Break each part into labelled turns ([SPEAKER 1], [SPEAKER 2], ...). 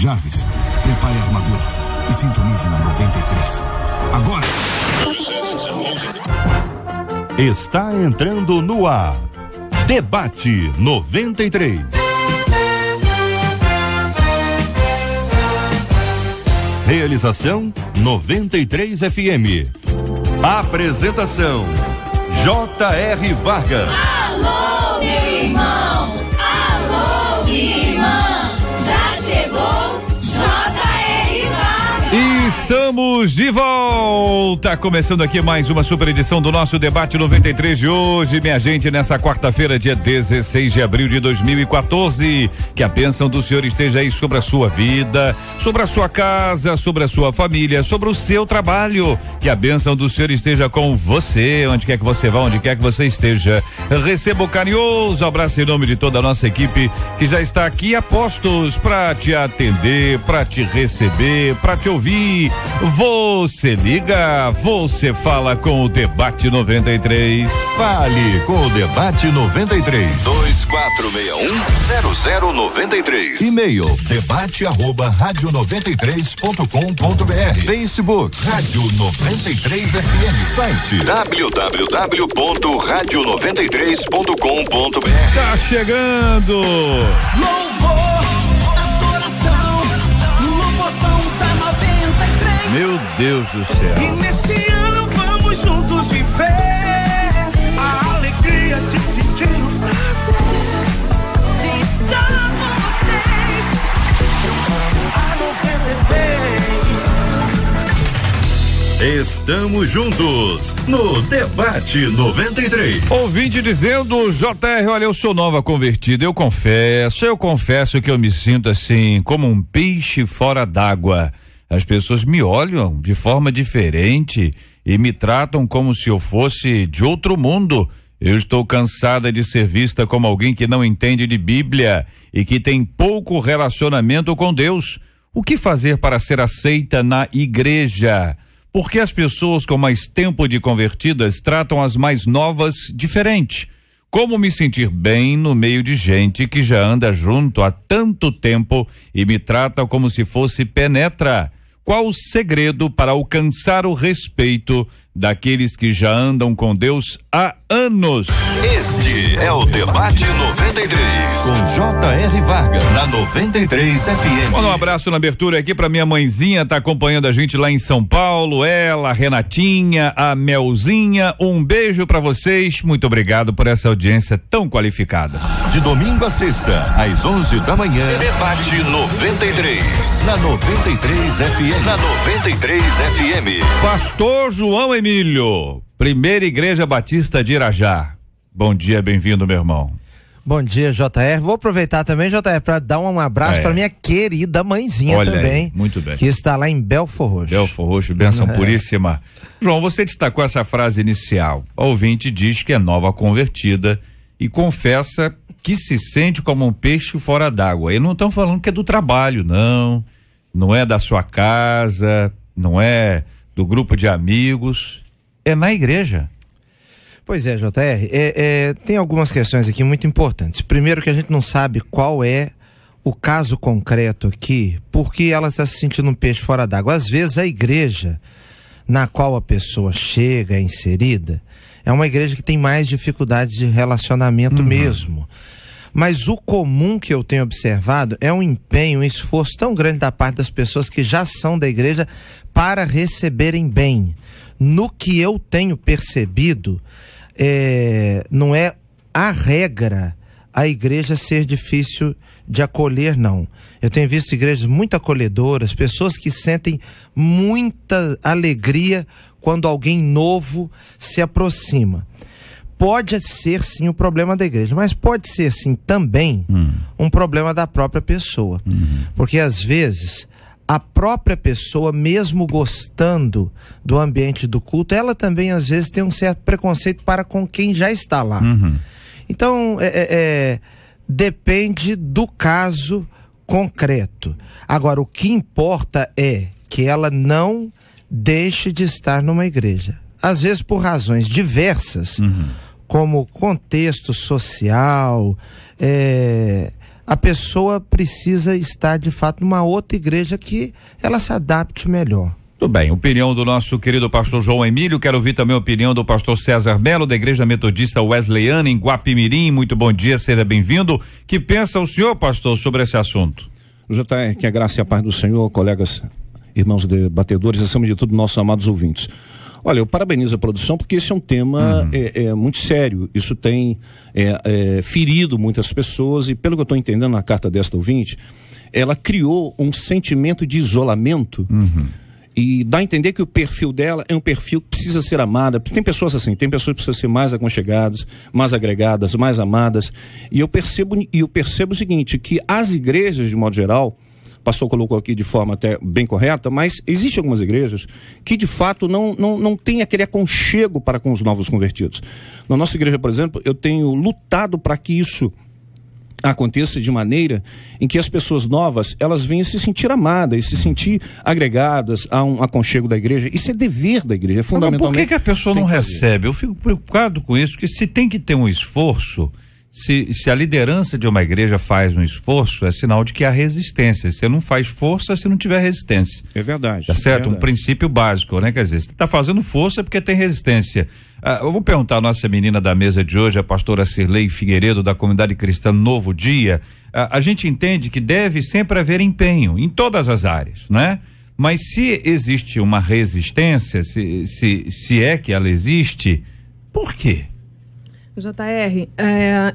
[SPEAKER 1] Jarvis, prepare a armadura e sintonize na 93. Agora!
[SPEAKER 2] Está entrando no ar. Debate 93. Realização 93 FM. Apresentação J.R. Vargas.
[SPEAKER 3] Alô, meu irmão! Alô, minha irmã! Já chegou J.R. Vargas!
[SPEAKER 4] Estamos de volta, começando aqui mais uma super edição do nosso Debate 93 de hoje, minha gente, nessa quarta-feira, dia 16 de abril de 2014. Que a bênção do Senhor esteja aí sobre a sua vida, sobre a sua casa, sobre a sua família, sobre o seu trabalho. Que a bênção do Senhor esteja com você, onde quer que você vá, onde quer que você esteja. Receba o carinhoso abraço em nome de toda a nossa equipe que já está aqui a postos para te atender, para te receber, para te ouvir. Você liga, você fala com o Debate 93.
[SPEAKER 2] Fale com o Debate 93. 2461-0093. E-mail debate@radio93.com.br. Facebook Rádio 93 FM. Site www.radio93.com.br.
[SPEAKER 4] Tá chegando.
[SPEAKER 3] Louvor, adoração, louvor da 93.
[SPEAKER 4] Meu Deus do céu.
[SPEAKER 3] E nesse ano vamos juntos viver a alegria de sentir o prazer de estar com vocês. A 93.
[SPEAKER 2] Estamos juntos no Debate 93.
[SPEAKER 4] Ouvinte dizendo, JR, olha, eu sou nova convertida, eu confesso que eu me sinto assim, como um peixe fora d'água. As pessoas me olham de forma diferente e me tratam como se eu fosse de outro mundo. Eu estou cansada de ser vista como alguém que não entende de Bíblia e que tem pouco relacionamento com Deus. O que fazer para ser aceita na igreja? Por que as pessoas com mais tempo de convertidas tratam as mais novas diferente? Como me sentir bem no meio de gente que já anda junto há tanto tempo e me trata como se fosse penetra? Qual o segredo para alcançar o respeito daqueles que já andam com Deus há anos?
[SPEAKER 2] Este é o Debate 93 com J.R. Vargas na 93 FM.
[SPEAKER 4] Manda um abraço na abertura aqui pra minha mãezinha, tá acompanhando a gente lá em São Paulo, ela, a Renatinha, a Melzinha, um beijo pra vocês, muito obrigado por essa audiência tão qualificada.
[SPEAKER 2] De domingo a sexta, às 11 da manhã, Debate 93 na 93 FM. Na 93 FM.
[SPEAKER 4] Pastor João Emílio, Primeira Igreja Batista de Irajá. Bom dia, bem-vindo, meu irmão.
[SPEAKER 5] Bom dia, JR. Vou aproveitar também, JR, para dar um abraço para minha querida mãezinha. Olha também.
[SPEAKER 4] Aí, muito bem.
[SPEAKER 5] Que está lá em Belfor Roxo.
[SPEAKER 4] Belfor Roxo, bênção puríssima. João, você destacou essa frase inicial. O ouvinte diz que é nova convertida e confessa que se sente como um peixe fora d'água. E não estão falando que é do trabalho, não. Não é da sua casa, não é do grupo de amigos, é na igreja.
[SPEAKER 5] Pois é, JR, tem algumas questões aqui muito importantes. Primeiro, que a gente não sabe qual é o caso concreto aqui, porque ela está se sentindo um peixe fora d'água. Às vezes a igreja na qual a pessoa chega, é inserida, é uma igreja que tem mais dificuldades de relacionamento mesmo. Mas o comum que eu tenho observado é um empenho, um esforço tão grande da parte das pessoas que já são da igreja para receberem bem. No que eu tenho percebido, não é a regra a igreja ser difícil de acolher, não. Eu tenho visto igrejas muito acolhedoras, pessoas que sentem muita alegria quando alguém novo se aproxima. Pode ser sim o problema da igreja, mas pode ser sim também um problema da própria pessoa. Porque às vezes a própria pessoa, mesmo gostando do ambiente do culto, ela também às vezes tem um certo preconceito para com quem já está lá. Então depende do caso concreto. Agora, o que importa é que ela não deixe de estar numa igreja. Às vezes por razões diversas, como contexto social, a pessoa precisa estar de fato numa outra igreja que ela se adapte melhor.
[SPEAKER 4] Tudo bem, opinião do nosso querido pastor João Emílio, quero ouvir também a opinião do pastor César Melo, da Igreja Metodista Wesleyana em Guapimirim. Muito bom dia, seja bem-vindo. Que pensa o senhor, pastor, sobre esse assunto?
[SPEAKER 6] JR, que a graça e a paz do Senhor, colegas, irmãos debatedores, acima de tudo, nossos amados ouvintes. Olha, eu parabenizo a produção porque esse é um tema muito sério. Isso tem ferido muitas pessoas e, pelo que eu estou entendendo na carta desta ouvinte, ela criou um sentimento de isolamento. E dá a entender que o perfil dela é um perfil que precisa ser amada. Tem pessoas assim, tem pessoas que precisam ser mais aconchegadas, mais agregadas, mais amadas. E eu percebo o seguinte, que as igrejas, de modo geral, o pastor colocou aqui de forma até bem correta, mas existem algumas igrejas que de fato não tem aquele aconchego para com os novos convertidos. Na nossa igreja, por exemplo, eu tenho lutado para que isso aconteça de maneira em que as pessoas novas, elas venham se sentir amadas, se sentir agregadas a um aconchego da igreja. Isso é dever da igreja, é fundamentalmente.
[SPEAKER 4] Mas por que a pessoa não recebe? Eu fico preocupado com isso, porque se tem que ter um esforço, se a liderança de uma igreja faz um esforço, é sinal de que há resistência. Você não faz força se não tiver resistência.
[SPEAKER 6] É verdade.
[SPEAKER 4] Tá certo?
[SPEAKER 6] É verdade.
[SPEAKER 4] Um princípio básico, né? Quer dizer, você está fazendo força porque tem resistência. Eu vou perguntar à nossa menina da mesa de hoje, a pastora Cirlei Figueiredo, da Comunidade Cristã Novo Dia. A gente entende que deve sempre haver empenho em todas as áreas, né? Mas se existe uma resistência, se é que ela existe, por quê?
[SPEAKER 7] JR,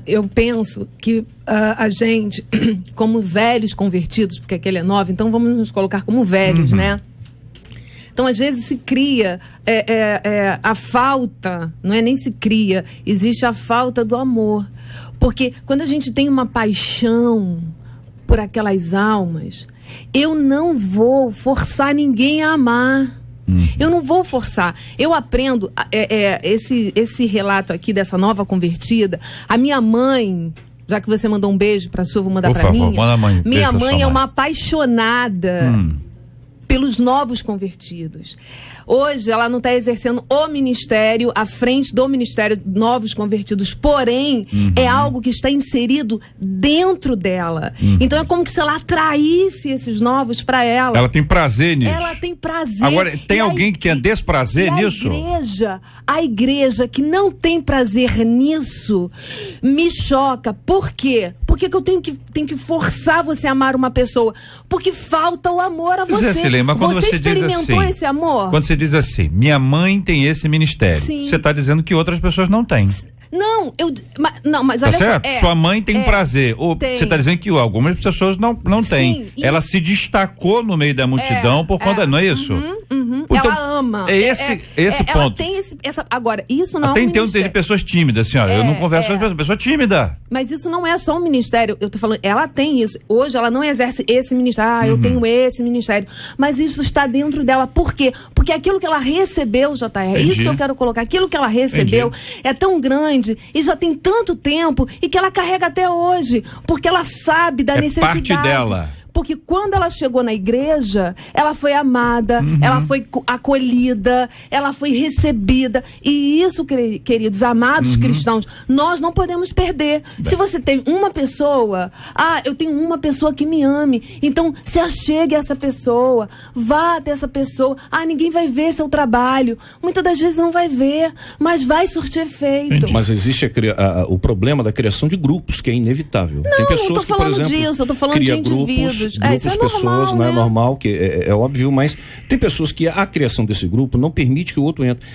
[SPEAKER 7] eu penso que a gente, como velhos convertidos, porque aquele é novo, então vamos nos colocar como velhos, né? Então, às vezes se cria a falta, não é nem se cria, existe a falta do amor. Porque quando a gente tem uma paixão por aquelas almas, eu não vou forçar ninguém a amar. Eu não vou forçar. Eu aprendo esse relato aqui dessa nova convertida. A minha mãe, já que você mandou um beijo para a sua, vou mandar para mim. Minha mãe é uma apaixonada pelos novos convertidos. Hoje ela não está exercendo o ministério, à frente do ministério Novos Convertidos, porém é algo que está inserido dentro dela. Então é como se ela atraísse esses novos para ela.
[SPEAKER 4] Ela tem prazer nisso.
[SPEAKER 7] Ela tem prazer.
[SPEAKER 4] Agora, tem alguém que tenha desprazer nisso?
[SPEAKER 7] A igreja que não tem prazer nisso me choca. Por quê? Por que eu tenho que forçar você a amar uma pessoa? Porque falta o amor a você.
[SPEAKER 4] Mas quando você
[SPEAKER 7] experimentou
[SPEAKER 4] diz assim,
[SPEAKER 7] esse amor?
[SPEAKER 4] Quando você diz assim, minha mãe tem esse ministério, você está dizendo que outras pessoas não têm.
[SPEAKER 7] Mas olha
[SPEAKER 4] certo?
[SPEAKER 7] só.
[SPEAKER 4] Sua mãe tem prazer. Ou você está dizendo que algumas pessoas não têm. Ela se destacou no meio da multidão por conta. Não é isso? Então,
[SPEAKER 7] ela ama.
[SPEAKER 4] É esse ponto.
[SPEAKER 7] Ela tem agora, isso não é um ministério.
[SPEAKER 4] Tem pessoas tímidas, assim, ó. Eu não converso com as pessoas. Pessoa tímida.
[SPEAKER 7] Mas isso não é só um ministério. Eu tô falando, ela tem isso. Hoje ela não exerce esse ministério. Eu tenho esse ministério. Mas isso está dentro dela. Por quê? Porque aquilo que ela recebeu, JR, é isso que eu quero colocar. Aquilo que ela recebeu é tão grande e já tem tanto tempo e que ela carrega até hoje. Porque ela sabe da necessidade.
[SPEAKER 4] Parte dela.
[SPEAKER 7] Porque quando ela chegou na igreja, ela foi amada, ela foi acolhida, ela foi recebida. E isso, queridos, amados cristãos, nós não podemos perder. Se você tem uma pessoa, eu tenho uma pessoa que me ame, então se achegue a essa pessoa, vá até essa pessoa. Ninguém vai ver seu trabalho. Muitas das vezes não vai ver, mas vai surtir efeito.
[SPEAKER 6] Mas existe o problema da criação de grupos, que é inevitável. Tem pessoas
[SPEAKER 7] não tô falando
[SPEAKER 6] que, por exemplo,
[SPEAKER 7] disso, eu tô falando de indivíduos.
[SPEAKER 6] Isso é pessoas,
[SPEAKER 7] normal,
[SPEAKER 6] não
[SPEAKER 7] né?
[SPEAKER 6] é normal, que é óbvio, mas tem pessoas que a criação desse grupo não permite que o outro entre.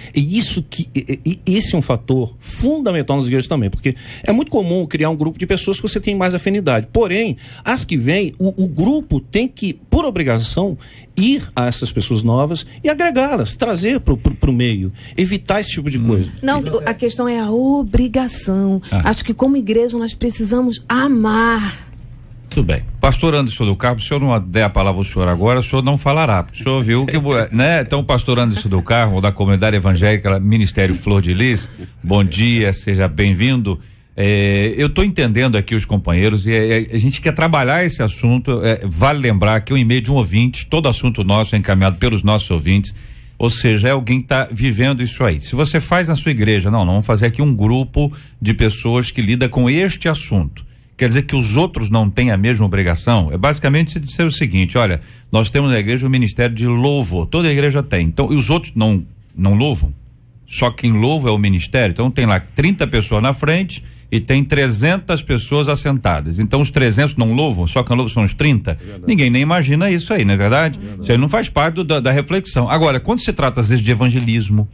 [SPEAKER 6] Esse é um fator fundamental nas igrejas também, porque é muito comum criar um grupo de pessoas que você tem mais afinidade. Porém, as que vêm, o grupo tem que, por obrigação, ir a essas pessoas novas e agregá-las, trazer pro meio, evitar esse tipo de coisa.
[SPEAKER 7] Não, a questão é a obrigação. Acho que como igreja nós precisamos amar.
[SPEAKER 4] Tudo bem. Pastor Anderson do Carmo, se o senhor não der a palavra ao senhor agora, o senhor não falará. O senhor viu que, né? Então, pastor Anderson do Carmo, da Comunidade Evangélica Ministério Flor de Lis, bom dia, seja bem-vindo. Eu estou entendendo aqui os companheiros e a gente quer trabalhar esse assunto. Vale lembrar que o e-mail de um ouvinte, todo assunto nosso é encaminhado pelos nossos ouvintes, ou seja, é alguém que está vivendo isso aí. Se você faz na sua igreja, não vamos fazer aqui um grupo de pessoas que lida com este assunto. quer dizer que os outros não têm a mesma obrigação? É basicamente dizer o seguinte, olha, nós temos na igreja o ministério de louvo, toda a igreja tem, então, e os outros não louvam? Só quem louva é o ministério, então tem lá 30 pessoas na frente e tem 300 pessoas assentadas, então os 300 não louvam, só quem louva são os 30? Ninguém nem imagina isso aí, não é verdade? Isso aí não faz parte da reflexão. Agora, quando se trata às vezes de evangelismo,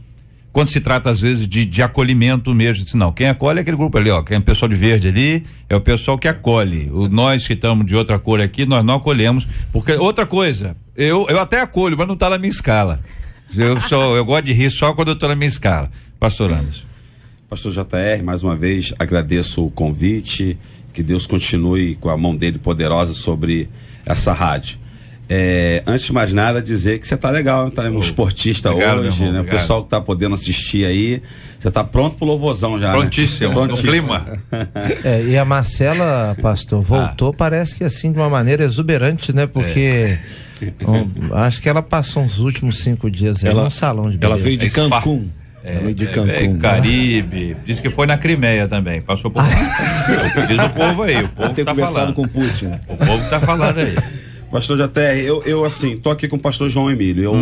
[SPEAKER 4] quando se trata às vezes de acolhimento mesmo, não, quem acolhe é aquele grupo ali, quem é o pessoal de verde ali, é o pessoal que acolhe, nós que estamos de outra cor aqui, nós não acolhemos, porque outra coisa, eu até acolho, mas não está na minha escala, eu gosto de rir só quando eu estou na minha escala. Pastor Anderson.
[SPEAKER 8] Pastor JR, mais uma vez agradeço o convite, que Deus continue com a mão dele poderosa sobre essa rádio. Antes de mais nada, dizer que você tá legal, tá um esportista
[SPEAKER 4] obrigado,
[SPEAKER 8] hoje,
[SPEAKER 4] irmão,
[SPEAKER 8] né?
[SPEAKER 4] Obrigado.
[SPEAKER 8] O pessoal que tá podendo assistir aí, você tá pronto pro louvorzão já,
[SPEAKER 4] Prontíssimo,
[SPEAKER 8] né?
[SPEAKER 4] Prontíssimo. Clima.
[SPEAKER 5] E a Marcela, pastor, voltou, parece que assim, de uma maneira exuberante, né? Porque acho que ela passou os últimos 5 dias aí num salão de beleza.
[SPEAKER 6] Ela veio de Cancún.
[SPEAKER 4] Caribe, disse que foi na Crimeia também, passou por lá. Diz o povo aí, o povo tá falando.
[SPEAKER 6] Com Putin.
[SPEAKER 4] O povo tá falando aí.
[SPEAKER 8] Pastor JR, eu assim, tô aqui com o pastor João Emílio,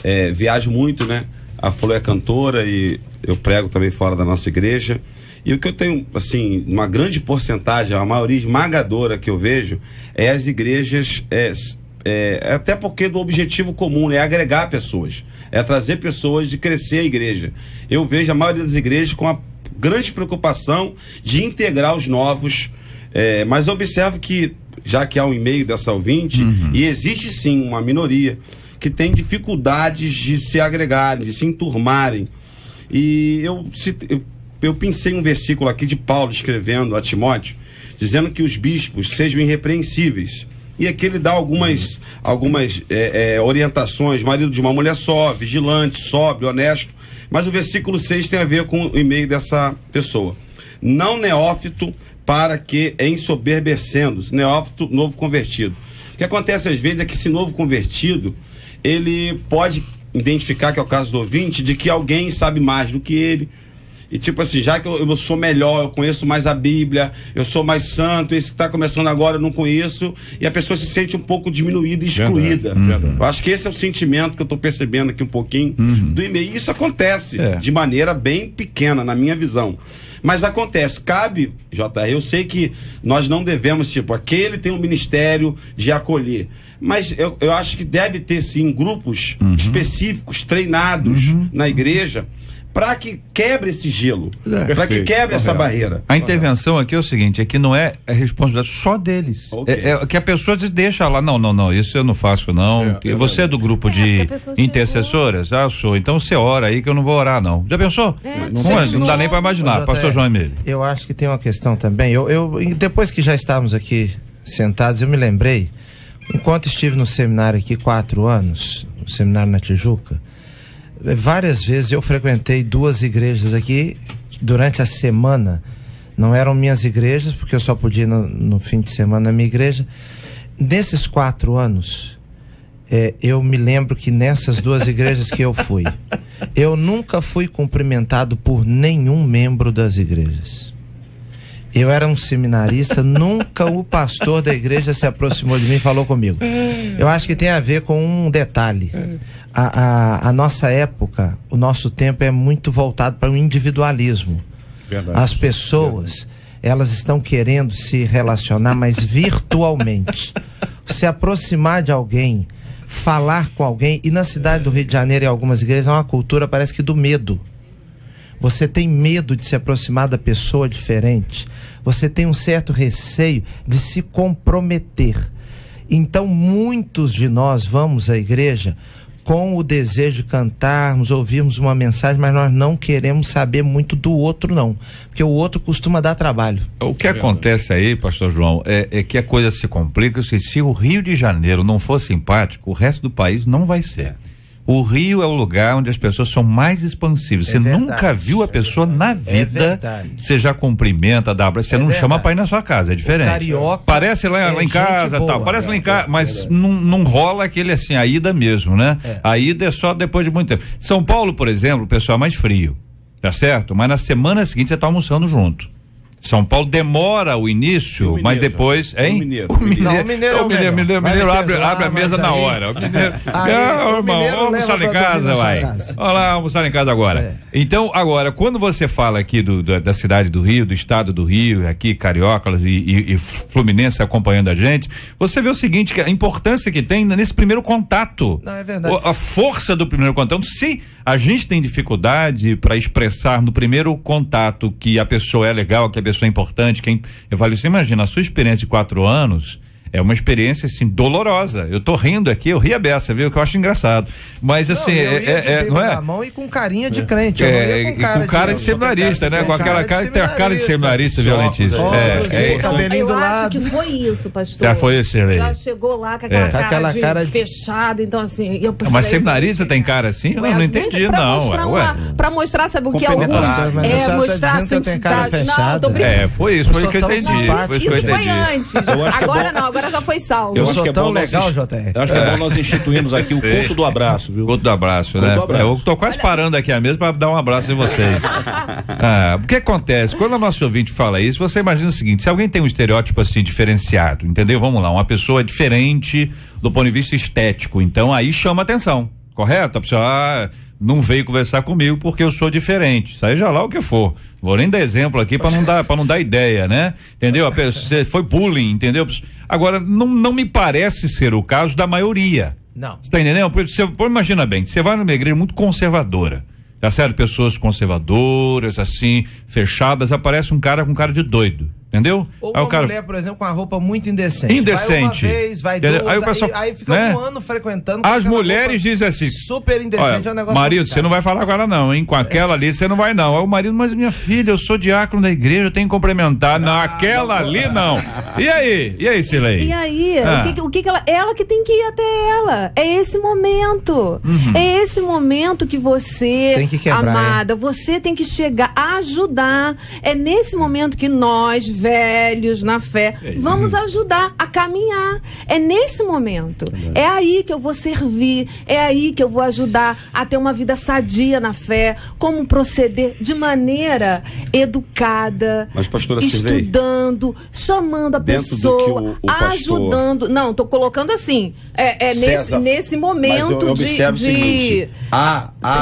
[SPEAKER 8] eu viajo muito, né? A Flor é cantora e eu prego também fora da nossa igreja, e o que eu tenho, assim, uma grande porcentagem, a maioria esmagadora que eu vejo, é as igrejas, até porque do objetivo comum, é agregar pessoas, é trazer pessoas, de crescer a igreja. Eu vejo a maioria das igrejas com a grande preocupação de integrar os novos, mas eu observo que, já que há um e-mail dessa ouvinte, e existe sim uma minoria que tem dificuldades de se agregarem, de se enturmarem. E eu pensei um versículo aqui de Paulo escrevendo a Timóteo, dizendo que os bispos sejam irrepreensíveis. E aqui ele dá algumas orientações: marido de uma mulher só, vigilante, sóbrio, honesto. Mas o versículo 6 tem a ver com o e-mail dessa pessoa. Não neófito, para que ensoberbecendo-se. Neófito, novo convertido. O que acontece às vezes é que esse novo convertido, ele pode identificar, que é o caso do ouvinte, de que alguém sabe mais do que ele. E tipo assim, já que eu sou melhor, eu conheço mais a Bíblia, eu sou mais santo, esse que está começando agora eu não conheço, e a pessoa se sente um pouco diminuída e excluída. Eu acho que esse é o sentimento que eu estou percebendo aqui um pouquinho do e-mail. E isso acontece de maneira bem pequena, na minha visão. Mas acontece, cabe, JR, eu sei que nós não devemos, aquele tem um ministério de acolher, mas eu acho que deve ter sim grupos específicos, treinados na igreja, para que quebre esse gelo, para que quebre essa barreira.
[SPEAKER 4] A intervenção aqui é o seguinte, é que não é a responsabilidade só deles. É que a pessoa deixa lá, não, isso eu não faço não. Você é do grupo de intercessoras? Eu sou. Então você ora aí que eu não vou orar não. Já pensou? Não dá nem para imaginar. Pastor João Emílio.
[SPEAKER 5] Eu acho que tem uma questão também, depois que já estávamos aqui sentados, eu me lembrei, enquanto estive no seminário aqui 4 anos, no seminário na Tijuca, várias vezes eu frequentei 2 igrejas aqui durante a semana. Não eram minhas igrejas, porque eu só podia ir no fim de semana na minha igreja. Nesses 4 anos, eu me lembro que nessas 2 igrejas que eu fui, eu nunca fui cumprimentado por nenhum membro das igrejas. Eu era um seminarista, nunca o pastor da igreja se aproximou de mim e falou comigo. Eu acho que tem a ver com um detalhe. A nossa época, o nosso tempo é muito voltado para o individualismo. Verdade. As pessoas, elas estão querendo se relacionar, mas virtualmente. Se aproximar de alguém, falar com alguém, e na cidade do Rio de Janeiro, em algumas igrejas, há uma cultura, parece que do medo. Você tem medo de se aproximar da pessoa diferente. Você tem um certo receio de se comprometer. Então, muitos de nós vamos à igreja com o desejo de cantarmos, ouvirmos uma mensagem, mas nós não queremos saber muito do outro, não. Porque o outro costuma dar trabalho.
[SPEAKER 4] O que acontece aí, pastor João, é que a coisa se complica. Se o Rio de Janeiro não for simpático, o resto do país não vai ser. O Rio é o lugar onde as pessoas são mais expansivas. Você nunca viu a pessoa na vida, você já cumprimenta, dá abraço, você não chama pra ir na sua casa, é diferente.
[SPEAKER 5] Carioca
[SPEAKER 4] parece lá em casa, tal, parece lá em casa, mas não rola aquele assim, a ida mesmo, né? A ida é só depois de muito tempo. São Paulo, por exemplo, o pessoal é mais frio, tá certo? Mas na semana seguinte você tá almoçando junto. São Paulo demora o início, mas depois, hein?
[SPEAKER 8] O Mineiro.
[SPEAKER 4] O Mineiro
[SPEAKER 5] é o melhor.
[SPEAKER 4] Mineiro abre a mesa na hora. O Mineiro, irmão, vamos almoçar em casa, vai. Olha lá, almoçar em casa agora. Então, agora, quando você fala aqui da cidade do Rio, do estado do Rio, aqui cariocas e Fluminense acompanhando a gente, você vê o seguinte, que a importância que tem nesse primeiro contato.
[SPEAKER 5] Não, é verdade.
[SPEAKER 4] A força do primeiro contato. Se a gente tem dificuldade para expressar no primeiro contato que a pessoa é legal, que a pessoa é importante, eu falo, você imagina, a sua experiência de 4 anos é uma experiência, assim, dolorosa. Eu tô rindo aqui, eu ri a beça, viu? Que eu acho engraçado. Mas, assim, não é?
[SPEAKER 5] Na mão e com carinha de crente. Eu não ia
[SPEAKER 4] com cara de seminarista, né? Com aquela cara, tem a cara de seminarista violentíssimo.
[SPEAKER 7] Eu acho que foi isso, pastor.
[SPEAKER 4] Já foi isso, Shirley.
[SPEAKER 7] Já chegou lá com aquela cara de fechada, então assim...
[SPEAKER 4] Mas seminarista tem cara assim? Eu não entendi, não.
[SPEAKER 7] Pra mostrar, sabe o que é alguns... mostrar santidade. Não, tô brincando.
[SPEAKER 4] Foi isso, foi o que eu entendi.
[SPEAKER 7] Isso foi antes. Agora não, agora já foi salvo.
[SPEAKER 6] Eu acho que é bom legal, JR. Eu acho que é bom nós instituirmos aqui o culto do abraço, viu?
[SPEAKER 4] Culto do abraço, né? Eu tô quase parando aqui a mesa para dar um abraço em vocês. O que acontece? Quando a nossa ouvinte fala isso, você imagina o seguinte, se alguém tem um estereótipo assim diferenciado, entendeu? Vamos lá, uma pessoa diferente do ponto de vista estético, então aí chama atenção, correto? A pessoa não veio conversar comigo porque eu sou diferente, seja lá o que for. Vou nem dar exemplo aqui para não dar ideia, né? Entendeu? Foi bullying, entendeu? Agora, não me parece ser o caso da maioria.
[SPEAKER 5] Não.
[SPEAKER 4] Você tá entendendo? Imagina bem, você vai numa igreja muito conservadora, tá certo? Pessoas conservadoras, assim, fechadas, aparece um cara com cara de doido. Entendeu?
[SPEAKER 5] Ou uma mulher, por exemplo, com a roupa muito indecente.
[SPEAKER 4] Indecente.
[SPEAKER 5] Vai uma vez, vai duas,
[SPEAKER 4] aí, o pessoal,
[SPEAKER 5] aí fica um ano frequentando.
[SPEAKER 4] As mulheres dizem assim,
[SPEAKER 5] super indecente, é um negócio.
[SPEAKER 4] Marido, você não vai falar agora não, hein? Com aquela ali você não vai não. Aí o marido, mas minha filha, eu sou diácono da igreja, eu tenho que complementar. Não, aquela ali não. E aí, Silei?
[SPEAKER 7] E aí, o que ela que tem que ir até ela. É esse momento. É esse momento que você,
[SPEAKER 5] tem que quebrar,
[SPEAKER 7] amada, você tem que chegar a ajudar. É nesse momento que nós, velhos na fé, vamos ajudar a caminhar. É nesse momento. É aí que eu vou servir, é aí que eu vou ajudar a ter uma vida sadia na fé, como proceder de maneira educada,
[SPEAKER 8] mas, pastora,
[SPEAKER 7] estudando, chamando a pessoa, ajudando. Não, tô colocando assim, nesse momento
[SPEAKER 8] mas eu observo o seguinte,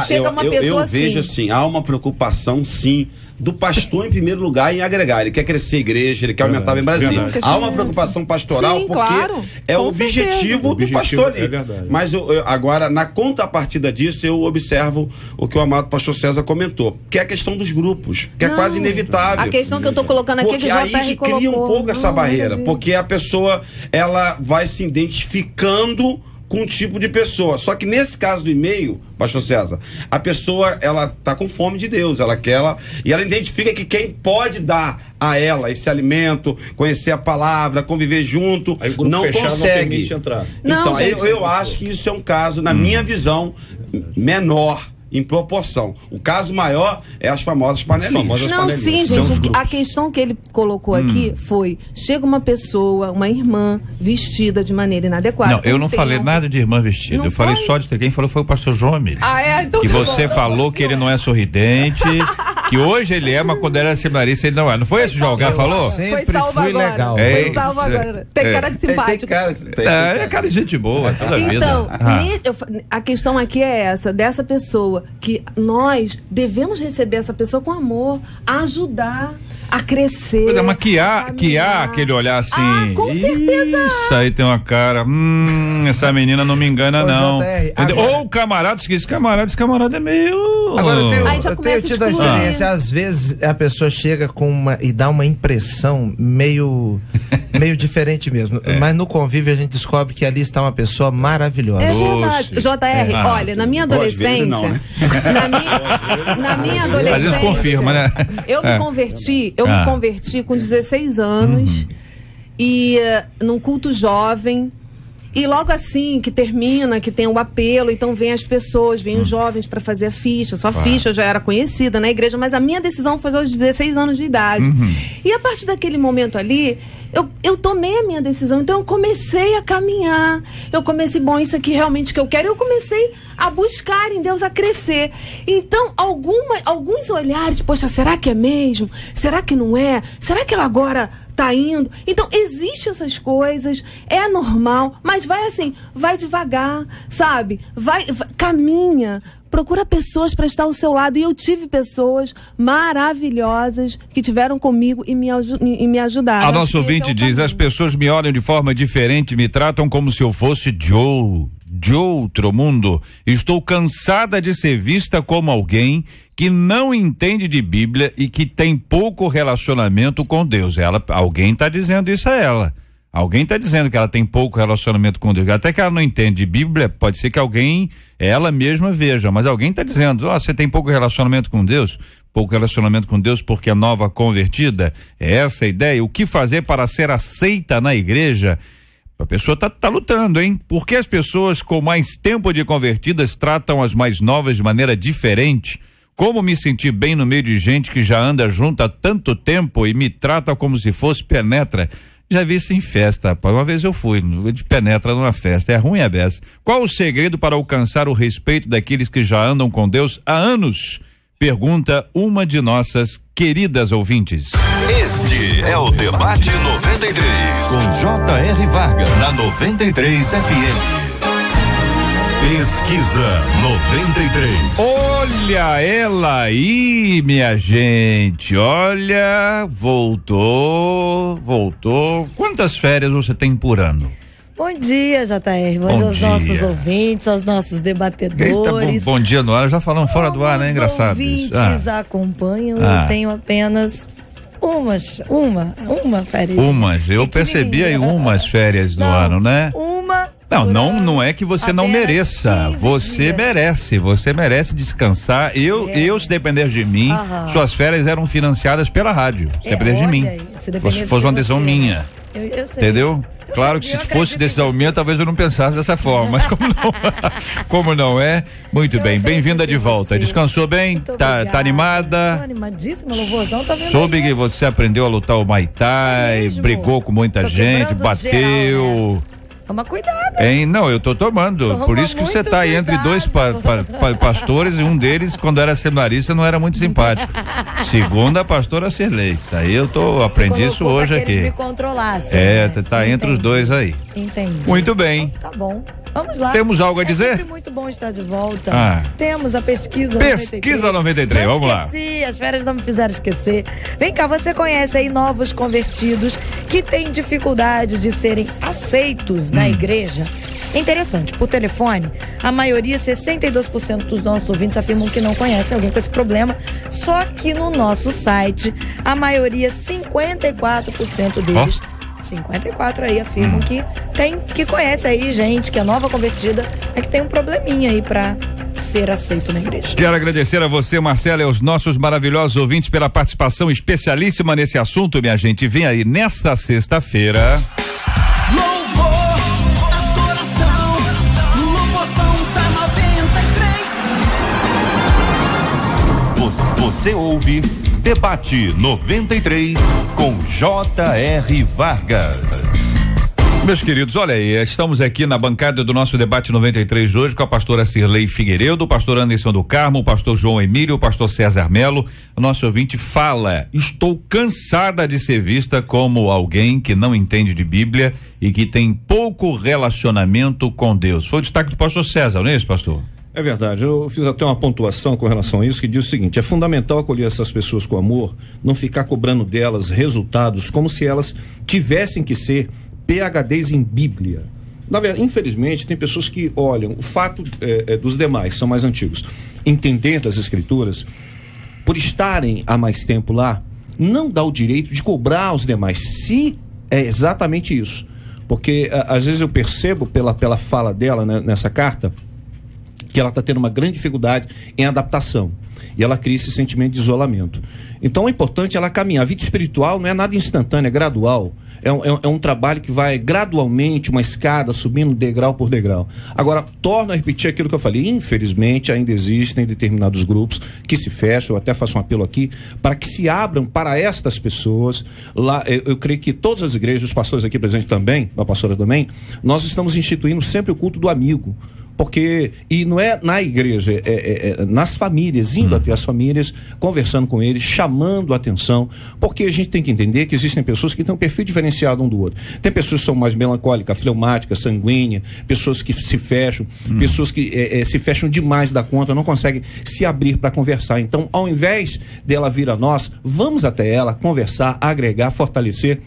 [SPEAKER 7] chega uma pessoa
[SPEAKER 8] eu vejo assim, há uma preocupação sim do pastor em primeiro lugar em agregar. Ele quer crescer a igreja, ele quer aumentar em Brasília. Há uma preocupação pastoral,
[SPEAKER 7] sim,
[SPEAKER 8] porque
[SPEAKER 7] claro,
[SPEAKER 8] é o objetivo do pastor ali. Mas agora, na contrapartida disso, eu observo o que o amado pastor César comentou, que é a questão dos grupos, que é quase inevitável.
[SPEAKER 7] A questão que eu estou colocando aqui,
[SPEAKER 8] porque aí que cria um pouco essa barreira, porque a pessoa, ela vai se identificando com um tipo de pessoa. Só que nesse caso do e-mail, pastor César, a pessoa, ela tá com fome de Deus, e ela identifica que quem pode dar a ela esse alimento, conhecer a palavra, conviver junto, não consegue.
[SPEAKER 7] Não,
[SPEAKER 8] então, eu acho que isso é um caso, na minha visão, menor em proporção. O caso maior é as famosas panelinhas.
[SPEAKER 7] Sim, gente, a questão que ele colocou aqui foi, chega uma pessoa, uma irmã, vestida de maneira inadequada.
[SPEAKER 4] Não, eu não falei nada de irmã vestida, eu falei só de quem falou foi o pastor João Emílio.
[SPEAKER 7] Então
[SPEAKER 4] que você falou que ele não é sorridente, que hoje ele é, mas quando ele era seminarista ele não é. Não foi esse João que falou?
[SPEAKER 5] Sempre fui legal.
[SPEAKER 7] Foi salvo agora. Tem cara de simpático.
[SPEAKER 4] É cara de gente boa, toda a vida.
[SPEAKER 7] Então, a questão aqui é essa, dessa pessoa, que nós devemos receber essa pessoa com amor, ajudar a crescer.
[SPEAKER 4] Pois é, mas que há aquele olhar assim.
[SPEAKER 7] Com certeza.
[SPEAKER 4] Isso aí tem uma cara. Essa menina não me engana, não. Ou o camarada, esse camarada é meio.
[SPEAKER 5] Agora eu tenho tido a experiência, às vezes a pessoa chega e dá uma impressão meio diferente mesmo. Mas no convívio a gente descobre que ali está uma pessoa maravilhosa.
[SPEAKER 7] É verdade. JR, olha, na minha adolescência.
[SPEAKER 8] Não, né?
[SPEAKER 7] Na minha adolescência.
[SPEAKER 4] Às vezes confirma, né?
[SPEAKER 7] Eu me converti com 16 anos e num culto jovem. E logo assim que termina, que tem o apelo, então vem as pessoas, vem os jovens para fazer a ficha. Sua ficha já era conhecida na igreja, mas a minha decisão foi aos 16 anos de idade. E a partir daquele momento ali, eu tomei a minha decisão, então eu comecei a caminhar, eu comecei, bom, isso aqui realmente que eu quero, eu comecei a buscar em Deus, a crescer. Então, alguns olhares, poxa, será que é mesmo? Será que não é? Será que ela agora tá indo? Então, existem essas coisas, é normal, mas vai assim, vai devagar, sabe? Vai caminha, procura pessoas para estar ao seu lado. E eu tive pessoas maravilhosas que tiveram comigo e me ajudaram.
[SPEAKER 4] A nossa ouvinte diz, as pessoas me olham de forma diferente, me tratam como se eu fosse de outro mundo. Estou cansada de ser vista como alguém que não entende de Bíblia e que tem pouco relacionamento com Deus. Alguém está dizendo isso a ela. Alguém está dizendo que ela tem pouco relacionamento com Deus. Até que ela não entende de Bíblia, pode ser que ela mesma veja, mas alguém está dizendo, você tem pouco relacionamento com Deus? Pouco relacionamento com Deus porque é nova convertida? É essa a ideia? O que fazer para ser aceita na igreja? A pessoa tá lutando, hein? Por que as pessoas com mais tempo de convertidas tratam as mais novas de maneira diferente? Como me sentir bem no meio de gente que já anda junto há tanto tempo e me trata como se fosse penetra? Já vi isso em festa, rapaz. Uma vez eu fui de penetra numa festa. É ruim a beça. Qual o segredo para alcançar o respeito daqueles que já andam com Deus há anos? Pergunta uma de nossas queridas ouvintes.
[SPEAKER 2] Este é o Debate 93, com J.R. Vargas, na 93 FM. Pesquisa 93.
[SPEAKER 4] Olha ela aí, minha gente. Olha, voltou. Quantas férias você tem por ano?
[SPEAKER 9] Bom dia, JR. Bom dia aos nossos ouvintes, aos nossos debatedores.
[SPEAKER 4] Eita, bom dia no ar. Já falamos fora do ar, né? Engraçado isso.
[SPEAKER 9] Os ouvintes acompanham. Eu tenho apenas uma férias.
[SPEAKER 4] Eu percebi aí umas férias do ano, né? Não é que você não mereça. Você merece descansar. Eu, se depender de mim, suas férias eram financiadas pela rádio. Se depender de mim. Se fosse uma decisão minha. Eu sei. Entendeu? Claro que se fosse decisão minha, talvez eu não pensasse dessa forma, mas como não é, muito bem, bem-vinda de volta. Descansou bem? Tá animada?
[SPEAKER 9] Tô animadíssima, louvorzão, tá vendo?
[SPEAKER 4] Soube que você aprendeu a lutar o Muay Thai, brigou com muita gente, bateu. Geral, né?
[SPEAKER 9] Toma cuidado.
[SPEAKER 4] Hein? Não, eu tô tomando. Por isso que você tá aí entre dois pastores, e um deles, quando era seminarista, não era muito simpático. Segundo a pastora Cirlei. Isso aí aprendi isso hoje aqui.
[SPEAKER 9] Me controlasse,
[SPEAKER 4] tá entre os dois aí.
[SPEAKER 9] Entendi.
[SPEAKER 4] Muito bem.
[SPEAKER 9] Tá bom. Vamos lá.
[SPEAKER 4] Temos algo a dizer?
[SPEAKER 9] É sempre muito bom estar de volta. Temos a pesquisa
[SPEAKER 4] 93. Vamos lá.
[SPEAKER 9] As férias não me fizeram esquecer. Vem cá, você conhece aí novos convertidos que têm dificuldade de serem aceitos na igreja? É interessante, por telefone, a maioria, 62% dos nossos ouvintes afirmam que não conhecem alguém com esse problema, só que no nosso site, a maioria, 54% deles 54 aí afirmam que conhece aí gente que é nova convertida, é que tem um probleminha aí pra ser aceito na igreja.
[SPEAKER 4] Quero agradecer a você, Marcela, e aos nossos maravilhosos ouvintes pela participação especialíssima nesse assunto, minha gente. Vem aí nesta sexta-feira.
[SPEAKER 3] Louvor, adoração, Louvorzão tá 93.
[SPEAKER 2] Você ouve Debate 93 com J.R. Vargas.
[SPEAKER 4] Meus queridos, olha aí, estamos aqui na bancada do nosso Debate 93 hoje com a pastora Cirlei Figueiredo, o pastor Anderson do Carmo, o pastor João Emílio, o pastor César Melo. O nosso ouvinte fala: estou cansada de ser vista como alguém que não entende de Bíblia e que tem pouco relacionamento com Deus. Foi o destaque do pastor César, não é isso, pastor?
[SPEAKER 6] É verdade, eu fiz até uma pontuação com relação a isso, que diz o seguinte: é fundamental acolher essas pessoas com amor, não ficar cobrando delas resultados como se elas tivessem que ser PhDs em Bíblia. Na verdade, infelizmente, tem pessoas que olham o fato dos demais, são mais antigos, entendendo as escrituras, por estarem há mais tempo lá, não dá o direito de cobrar aos demais, se é exatamente isso. Porque às vezes eu percebo pela fala dela, né, nessa carta, que ela está tendo uma grande dificuldade em adaptação. E ela cria esse sentimento de isolamento. Então é importante ela caminhar. A vida espiritual não é nada instantâneo, é gradual. É um trabalho que vai gradualmente, uma escada, subindo degrau por degrau. Agora, torno a repetir aquilo que eu falei. Infelizmente, ainda existem determinados grupos que se fecham. Eu até faço um apelo aqui para que se abram para estas pessoas. Lá, eu creio que todas as igrejas, os pastores aqui presentes também, a pastora também, nós estamos instituindo sempre o culto do amigo. Porque, e não é na igreja, é nas famílias, indo até as famílias, conversando com eles, chamando a atenção, porque a gente tem que entender que existem pessoas que têm um perfil diferenciado um do outro. Tem pessoas que são mais melancólicas, fleumáticas, sanguíneas, pessoas que se fecham, pessoas que se fecham demais da conta, não conseguem se abrir para conversar. Então, ao invés dela vir a nós, vamos até ela, conversar, agregar, fortalecer,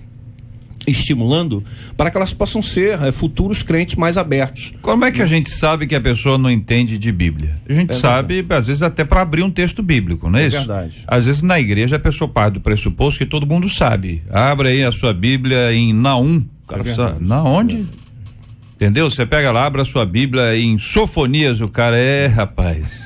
[SPEAKER 6] estimulando para que elas possam ser futuros crentes mais abertos.
[SPEAKER 4] Como é que a gente sabe que a pessoa não entende de Bíblia? A gente sabe, às vezes, até para abrir um texto bíblico, não é isso?
[SPEAKER 6] Verdade.
[SPEAKER 4] Às vezes na igreja a pessoa parte do pressuposto que todo mundo sabe. Abra aí a sua Bíblia em Naum. Na onde? Entendeu? Você pega lá, abre a sua Bíblia em Sofonias, o cara rapaz.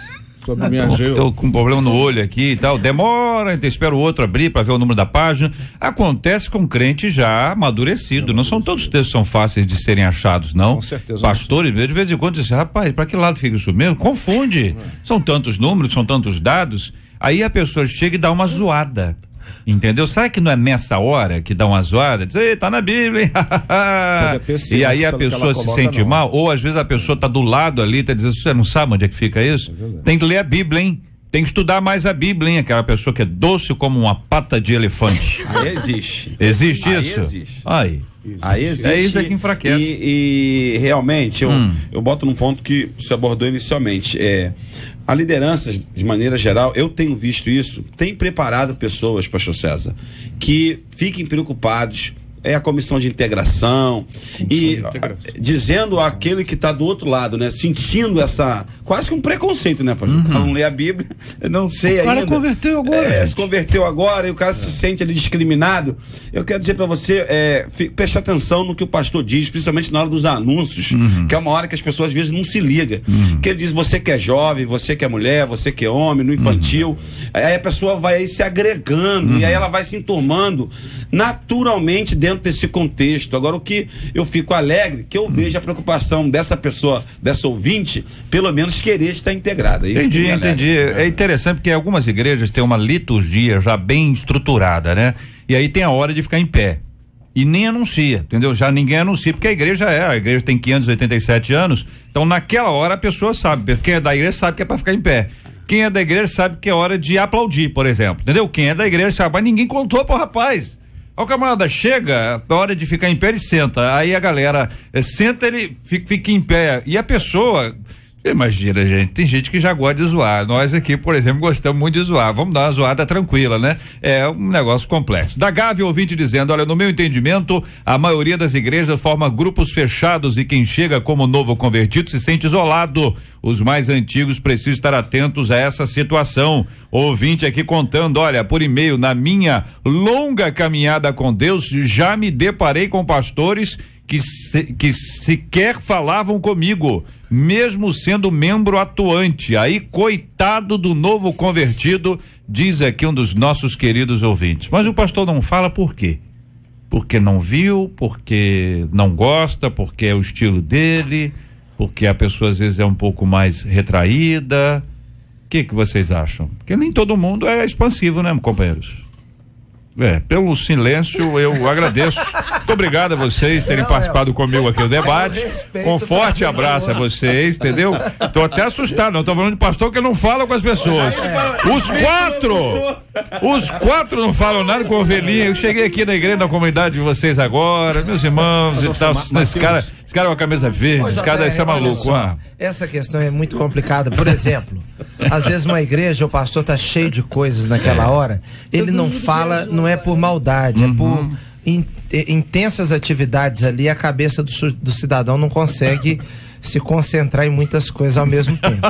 [SPEAKER 4] Tô com um problema no olho aqui e tal, demora, então espera o outro abrir para ver o número da página. Acontece com crente já amadurecido, não são todos os textos são fáceis de serem achados, não.
[SPEAKER 6] Com certeza.
[SPEAKER 4] Pastores, de vez em quando dizem, rapaz, para que lado fica isso mesmo? Confunde, são tantos números, são tantos dados, aí a pessoa chega e dá uma zoada. Entendeu? Será que não é nessa hora que dá uma zoada? Diz, ei, tá na Bíblia, hein? E aí a pessoa se sente mal, ou às vezes a pessoa tá do lado ali, tá dizendo, você não sabe onde é que fica isso? Tem que ler a Bíblia, hein? Tem que estudar mais a Bíblia, hein? Aquela pessoa que é doce como uma pata de elefante.
[SPEAKER 8] Aí existe.
[SPEAKER 4] Existe
[SPEAKER 8] aí
[SPEAKER 4] isso?
[SPEAKER 8] Existe.
[SPEAKER 4] Aí
[SPEAKER 8] existe.
[SPEAKER 4] É isso que enfraquece.
[SPEAKER 8] E realmente, eu boto num ponto que você abordou inicialmente. A liderança, de maneira geral, eu tenho visto isso, tem preparado pessoas, pastor César, que fiquem preocupados. É a comissão de integração dizendo àquele que está do outro lado, né? Sentindo essa, quase que um preconceito, né? Não lê a Bíblia, não sei ainda. O cara
[SPEAKER 4] converteu agora.
[SPEAKER 8] Se converteu agora e o cara se sente ali discriminado. Eu quero dizer para você, preste atenção no que o pastor diz, principalmente na hora dos anúncios, que é uma hora que as pessoas às vezes não se ligam. Que ele diz, você que é jovem, você que é mulher, você que é homem, no infantil. Aí a pessoa vai aí se agregando e aí ela vai se enturmando naturalmente dentro desse contexto. Agora, o que eu fico alegre, que eu vejo a preocupação dessa pessoa, dessa ouvinte, pelo menos querer estar integrada.
[SPEAKER 4] Entendi. É interessante porque algumas igrejas têm uma liturgia já bem estruturada, né? E aí tem a hora de ficar em pé. E nem anuncia, entendeu? Já ninguém anuncia, porque a igreja tem 587 anos, então naquela hora a pessoa sabe, quem é da igreja sabe que é para ficar em pé. Quem é da igreja sabe que é hora de aplaudir, por exemplo, entendeu? Quem é da igreja sabe, mas ninguém contou pro rapaz. O camarada chega, na hora de ficar em pé, ele senta. Aí a galera senta, ele fica em pé. E a pessoa, imagina, gente, tem gente que já gosta de zoar. Nós aqui, por exemplo, gostamos muito de zoar. Vamos dar uma zoada tranquila, né? É um negócio complexo. Da Gávea, ouvinte dizendo, olha, no meu entendimento, a maioria das igrejas forma grupos fechados e quem chega como novo convertido se sente isolado. Os mais antigos precisam estar atentos a essa situação. Ouvinte aqui contando, olha, por e-mail, na minha longa caminhada com Deus, já me deparei com pastores que sequer falavam comigo, mesmo sendo membro atuante. Aí, coitado do novo convertido, diz aqui um dos nossos queridos ouvintes. Mas o pastor não fala por quê? Porque não viu, porque não gosta, porque é o estilo dele, porque a pessoa às vezes é um pouco mais retraída. O que vocês acham? Porque nem todo mundo é expansivo, né, companheiros? Pelo silêncio eu agradeço. Muito obrigado a vocês terem participado comigo aqui no debate. Um forte abraço a vocês, entendeu? Tô até assustado, não tô falando de pastor que não fala com as pessoas. Os quatro não falam nada com ovelhinha. Eu cheguei aqui na igreja, na comunidade de vocês agora, meus irmãos e tal. Esse cara é uma camisa verde, esse cara deve ser maluco.
[SPEAKER 5] Essa questão é muito complicada. Por exemplo, às vezes uma igreja, o pastor tá cheio de coisas naquela hora, ele não fala, não é por maldade, é por intensas atividades ali, a cabeça do cidadão não consegue se concentrar em muitas coisas ao mesmo tempo.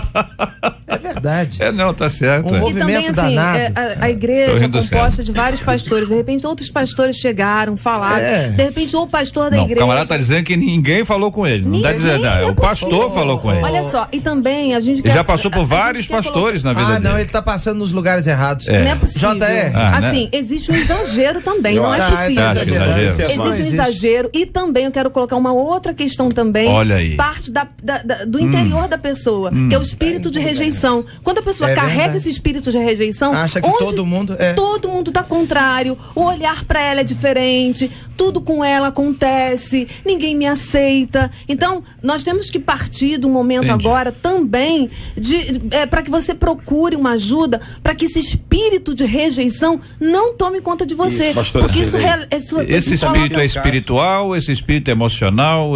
[SPEAKER 5] É verdade. necessidade.
[SPEAKER 4] Não, tá certo.
[SPEAKER 5] Um
[SPEAKER 7] E
[SPEAKER 5] movimento
[SPEAKER 7] também, assim,
[SPEAKER 5] danado.
[SPEAKER 7] a igreja
[SPEAKER 4] Tô
[SPEAKER 7] é
[SPEAKER 4] rindo
[SPEAKER 7] composta
[SPEAKER 4] certo.
[SPEAKER 7] de vários pastores. De repente, outros pastores chegaram, falaram. De repente, ou o pastor da
[SPEAKER 4] Não, o
[SPEAKER 7] igreja.
[SPEAKER 4] camarada tá dizendo que ninguém falou com ele. Não tá
[SPEAKER 7] Ninguém,
[SPEAKER 4] dizendo,
[SPEAKER 7] é
[SPEAKER 4] o pastor falou com ele.
[SPEAKER 7] Olha só, e também a gente
[SPEAKER 4] Ele já passou por vários pastores na vida
[SPEAKER 5] Não,
[SPEAKER 4] dele.
[SPEAKER 5] ele tá passando nos lugares errados.
[SPEAKER 7] Não é possível.
[SPEAKER 5] JR.
[SPEAKER 7] Assim, existe um exagero também, não é
[SPEAKER 5] Tá,
[SPEAKER 7] possível.
[SPEAKER 5] tá exagerando.
[SPEAKER 7] Existe um exagero e também eu quero colocar uma outra questão também.
[SPEAKER 4] Olha aí.
[SPEAKER 7] Parte do interior da pessoa, que é o espírito de rejeição. Quando a pessoa carrega
[SPEAKER 5] verdade.
[SPEAKER 7] esse espírito de rejeição,
[SPEAKER 5] Acha que todo mundo é.
[SPEAKER 7] todo mundo tá contrário, o olhar pra ela é diferente, tudo com ela acontece, ninguém me aceita. Então, nós temos que partir do momento
[SPEAKER 4] Entendi.
[SPEAKER 7] agora também para que você procure uma ajuda, para que esse espírito de rejeição não tome conta de você.
[SPEAKER 8] Isso, pastor,
[SPEAKER 7] porque isso
[SPEAKER 4] Esse espírito é espiritual, esse espírito é emocional,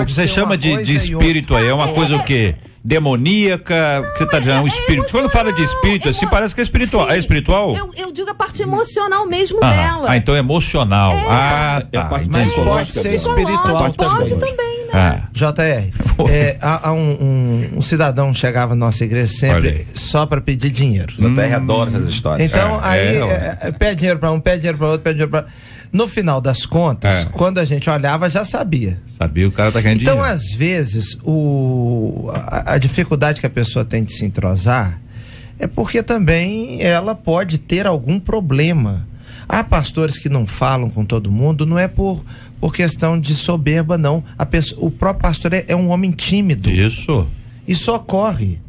[SPEAKER 4] você chama de espírito aí, é uma coisa o quê? Demoníaca, que você tá dizendo, um espírito. Quando fala de espírito, assim, parece que é espiritual.
[SPEAKER 7] Sim,
[SPEAKER 4] é espiritual?
[SPEAKER 7] Eu digo a parte emocional mesmo dela.
[SPEAKER 4] Então é emocional.
[SPEAKER 6] a parte
[SPEAKER 5] Mas
[SPEAKER 6] psicológica
[SPEAKER 5] pode ser
[SPEAKER 6] dela.
[SPEAKER 5] espiritual
[SPEAKER 7] Pode
[SPEAKER 5] também.
[SPEAKER 7] também, né?
[SPEAKER 5] JR, um cidadão chegava na nossa igreja sempre só para pedir dinheiro.
[SPEAKER 8] O JR adora essas histórias.
[SPEAKER 5] Então, pede dinheiro para um, pede dinheiro para outro, pede dinheiro para No final das contas, quando a gente olhava, já sabia.
[SPEAKER 4] Sabia, o cara tá querendo
[SPEAKER 5] Então,
[SPEAKER 4] dinheiro.
[SPEAKER 5] às vezes, a dificuldade que a pessoa tem de se entrosar é porque também ela pode ter algum problema. Há pastores que não falam com todo mundo, não é por questão de soberba, não. O próprio pastor é um homem tímido.
[SPEAKER 4] Isso.
[SPEAKER 5] Isso ocorre.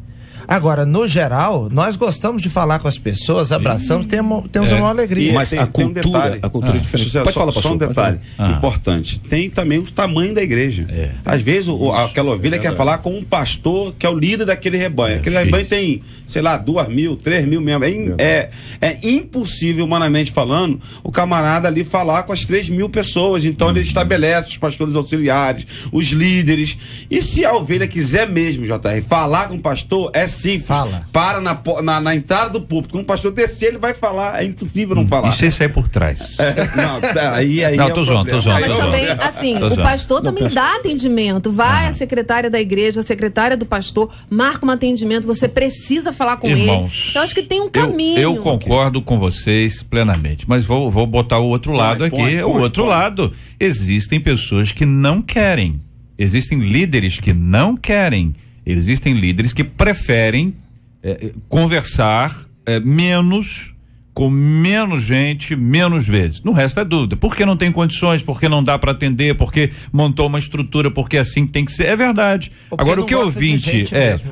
[SPEAKER 5] Agora, no geral, nós gostamos de falar com as pessoas, abraçamos, temos uma alegria.
[SPEAKER 6] Mas a cultura é diferente. Pode falar, pastor.
[SPEAKER 8] Só um detalhe importante. Tem também o tamanho da igreja. Às vezes, aquela ovelha quer falar com um pastor que é o líder daquele rebanho. Aquele rebanho tem, sei lá, 2.000, 3.000 membros. É impossível, humanamente falando, o camarada ali falar com as 3.000 pessoas. Então, ele estabelece os pastores auxiliares, os líderes. E se a ovelha quiser mesmo, JR, falar com o pastor, é simples.
[SPEAKER 5] Fala.
[SPEAKER 8] Para na entrada do púlpito. Quando o pastor descer, ele vai falar. É impossível não falar.
[SPEAKER 4] E se sair por trás?
[SPEAKER 8] Aí
[SPEAKER 4] Não,
[SPEAKER 8] é
[SPEAKER 4] tô
[SPEAKER 8] o
[SPEAKER 4] zoando,
[SPEAKER 8] problema.
[SPEAKER 7] Mas também, assim, o pastor também dá atendimento. Vai a secretária da igreja, a secretária do pastor, marca um atendimento, você precisa falar com
[SPEAKER 4] Irmãos,
[SPEAKER 7] ele. Eu acho que tem um caminho.
[SPEAKER 4] Eu concordo com vocês plenamente, mas vou botar o outro lado aqui. O outro lado, existem pessoas que não querem. Existem líderes que não querem. Existem líderes que preferem conversar menos, com menos gente, menos vezes. No resto é dúvida. Porque não tem condições, porque não dá para atender, porque montou uma estrutura, porque assim tem que ser. É verdade. Agora, o que ouvinte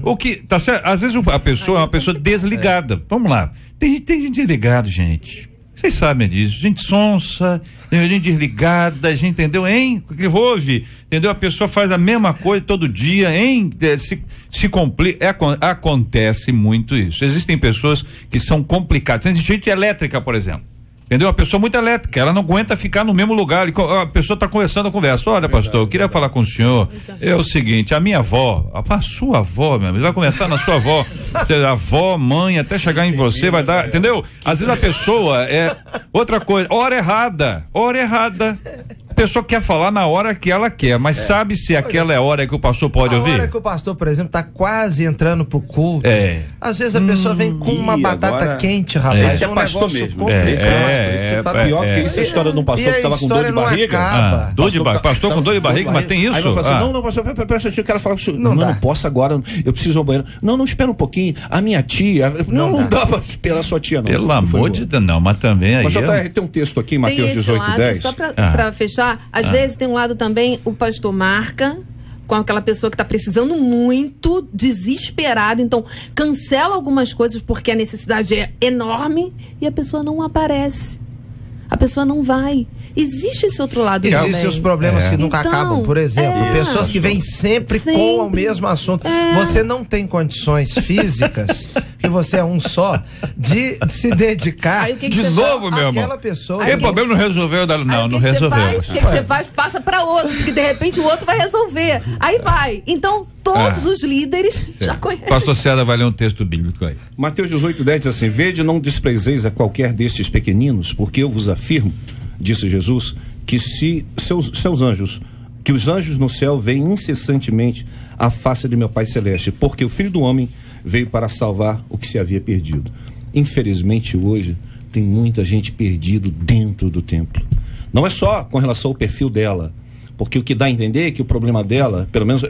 [SPEAKER 4] o que tá certo, às vezes a pessoa é uma pessoa desligada. Vamos lá. Tem gente desligada, gente. Vocês sabem disso, gente sonsa, gente desligada, gente, entendeu, hein? O que houve? Entendeu? A pessoa faz a mesma coisa todo dia, hein? Se complica, acontece muito isso. Existem pessoas que são complicadas, tem gente elétrica, por exemplo. Entendeu? Uma pessoa muito elétrica, ela não aguenta ficar no mesmo lugar. A pessoa está conversando a conversa. Olha, pastor, eu queria falar com o senhor. É o seguinte, a minha avó, a sua avó, meu amigo, vai começar na sua avó. Avó, mãe, até chegar em você, vai dar. Entendeu? Às vezes a pessoa outra coisa, hora errada. A pessoa quer falar na hora que ela quer, mas sabe se aquela é a hora que o pastor pode ouvir?
[SPEAKER 5] A hora que o pastor, por exemplo, está quase entrando pro culto. Às vezes a pessoa vem com uma batata quente, rapaz.
[SPEAKER 8] Esse é pastor mesmo.
[SPEAKER 6] Esse tá pior que isso, a história de um pastor que estava com dor de barriga.
[SPEAKER 4] Pastor com dor de barriga, mas tem isso?
[SPEAKER 6] Aí vai falar assim, não, pastor, eu quero falar com o senhor. Não posso agora, eu preciso ir ao banheiro. Não, espera um pouquinho. A minha tia, não dá pra esperar a sua tia, não.
[SPEAKER 4] Pelo amor de Deus, não, mas também aí.
[SPEAKER 6] Mas tem um texto aqui em Mateus 18:10.
[SPEAKER 7] Só pra fechar, às vezes tem um lado também, o pastor marca com aquela pessoa que está precisando muito, desesperado, então cancela algumas coisas porque a necessidade é enorme e a pessoa não aparece. A pessoa não vai. Existe esse outro lado também.
[SPEAKER 5] Existem os problemas que nunca acabam, por exemplo. Pessoas que vêm sempre com o mesmo assunto. Você não tem condições físicas, que você é um só, de se dedicar
[SPEAKER 4] de novo, meu irmão.
[SPEAKER 5] Aquela pessoa.
[SPEAKER 4] O problema não resolveu, não resolveu.
[SPEAKER 7] O que você faz? Passa para outro, porque de repente o outro vai resolver. Aí vai. Então, todos os líderes já conhecem.
[SPEAKER 4] Pastor César vai ler um texto bíblico aí.
[SPEAKER 6] Mateus 18:10 diz assim: vede, não desprezeis a qualquer destes pequeninos, porque eu vos afirmo, disse Jesus, que se seus anjos que os anjos no céu veem incessantemente a face de meu Pai Celeste, porque o Filho do Homem veio para salvar o que se havia perdido. Infelizmente hoje tem muita gente perdida dentro do templo. Não é só com relação ao perfil dela, porque o que dá a entender é que o problema dela, pelo menos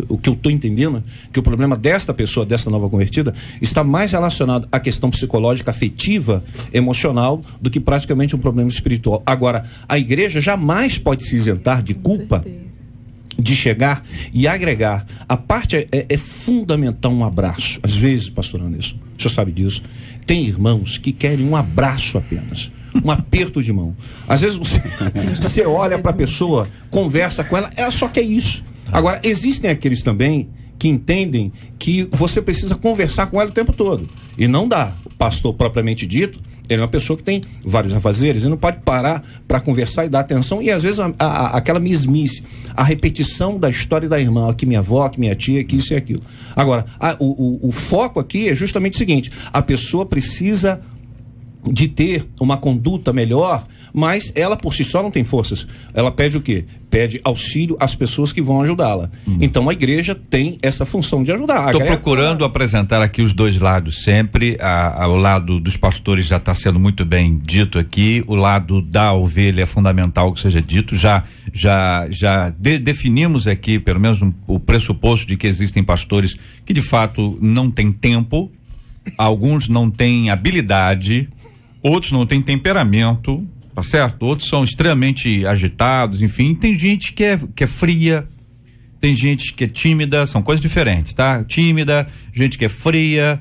[SPEAKER 6] o que eu estou entendendo, que o problema desta pessoa, desta nova convertida, está mais relacionado à questão psicológica, afetiva, emocional, do que praticamente um problema espiritual. Agora, a igreja jamais pode se isentar de culpa de chegar e agregar. A parte é fundamental um abraço. Às vezes, pastor Anderson, o senhor sabe disso, tem irmãos que querem um abraço apenas, um aperto de mão. Às vezes você olha para a pessoa, conversa com ela, ela só quer isso. Agora, existem aqueles também que entendem que você precisa conversar com ela o tempo todo. E não dá. O pastor propriamente dito, ele é uma pessoa que tem vários afazeres e não pode parar para conversar e dar atenção. E às vezes aquela mesmice, a repetição da história da irmã, que minha avó, que minha tia, que isso e aquilo. Agora, o foco aqui é justamente o seguinte: a pessoa precisa de ter uma conduta melhor, mas ela por si só não tem forças. Ela pede o quê? Pede auxílio às pessoas que vão ajudá-la. Então a igreja tem essa função de ajudar.
[SPEAKER 4] Estou procurando apresentar aqui os dois lados sempre. O lado dos pastores já está sendo muito bem dito aqui. O lado da ovelha é fundamental que seja dito. Já definimos aqui, pelo menos o pressuposto de que existem pastores que de fato não têm tempo, alguns não têm habilidade, outros não têm temperamento, tá certo? Outros são extremamente agitados, enfim. Tem gente que é fria, tem gente que é tímida, são coisas diferentes, tá? Tímida, gente que é fria,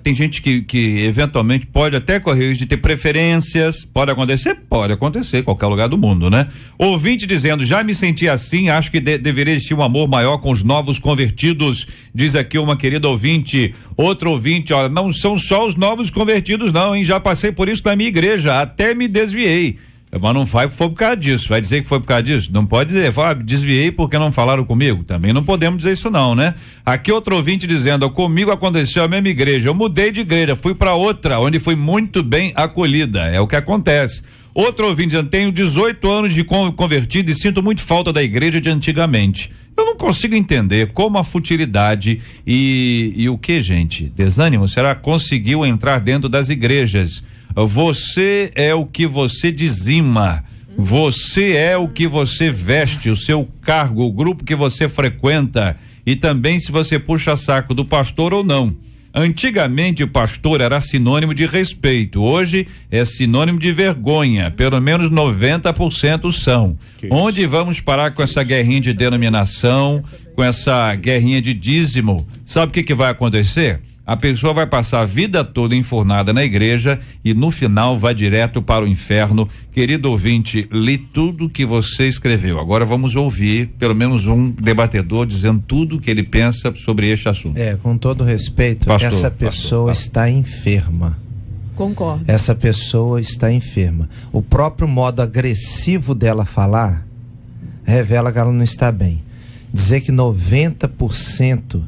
[SPEAKER 4] tem gente que eventualmente pode até correr risco de ter preferências. Pode acontecer em qualquer lugar do mundo, né? Ouvinte dizendo: já me senti assim, acho que deveria existir um amor maior com os novos convertidos, diz aqui uma querida ouvinte. Outro ouvinte: olha, não são só os novos convertidos não, hein? Já passei por isso na minha igreja, até me desviei. Mas não foi por causa disso. Vai dizer que foi por causa disso? Não pode dizer, desviei porque não falaram comigo. Também não podemos dizer isso não, né? Aqui outro ouvinte dizendo: comigo aconteceu a mesma igreja, eu mudei de igreja, fui para outra, onde fui muito bem acolhida. É o que acontece. Outro ouvinte dizendo: tenho 18 anos de convertido e sinto muito falta da igreja de antigamente. Eu não consigo entender como a futilidade e o que, gente? Desânimo? Será que conseguiu entrar dentro das igrejas? Você é o que você dizima, você é o que você veste, o seu cargo, o grupo que você frequenta, e também se você puxa saco do pastor ou não. Antigamente o pastor era sinônimo de respeito, hoje é sinônimo de vergonha, pelo menos 90% são. Onde vamos parar com essa guerrinha de denominação, com essa guerrinha de dízimo? Sabe o que vai acontecer? A pessoa vai passar a vida toda enfurnada na igreja e no final vai direto para o inferno. Querido ouvinte, li tudo que você escreveu. Agora vamos ouvir pelo menos um debatedor dizendo tudo que ele pensa sobre este assunto.
[SPEAKER 5] Com todo respeito, essa pessoa está enferma.
[SPEAKER 7] Concordo.
[SPEAKER 5] Essa pessoa está enferma. O próprio modo agressivo dela falar revela que ela não está bem. Dizer que 90%,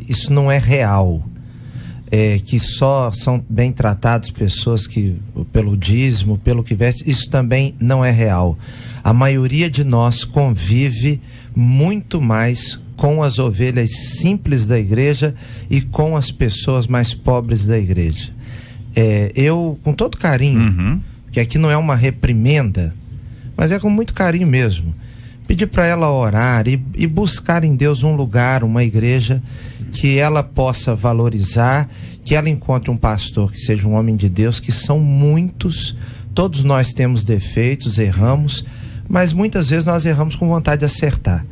[SPEAKER 5] isso não é real. Que só são bem tratados pessoas que pelo dízimo, pelo que veste, isso também não é real. A maioria de nós convive muito mais com as ovelhas simples da igreja e com as pessoas mais pobres da igreja. Eu, com todo carinho, que aqui não é uma reprimenda, mas é com muito carinho mesmo, pedir para ela orar e buscar em Deus um lugar, uma igreja que ela possa valorizar, que ela encontre um pastor que seja um homem de Deus, que são muitos. Todos nós temos defeitos, erramos, mas muitas vezes nós erramos com vontade de acertar.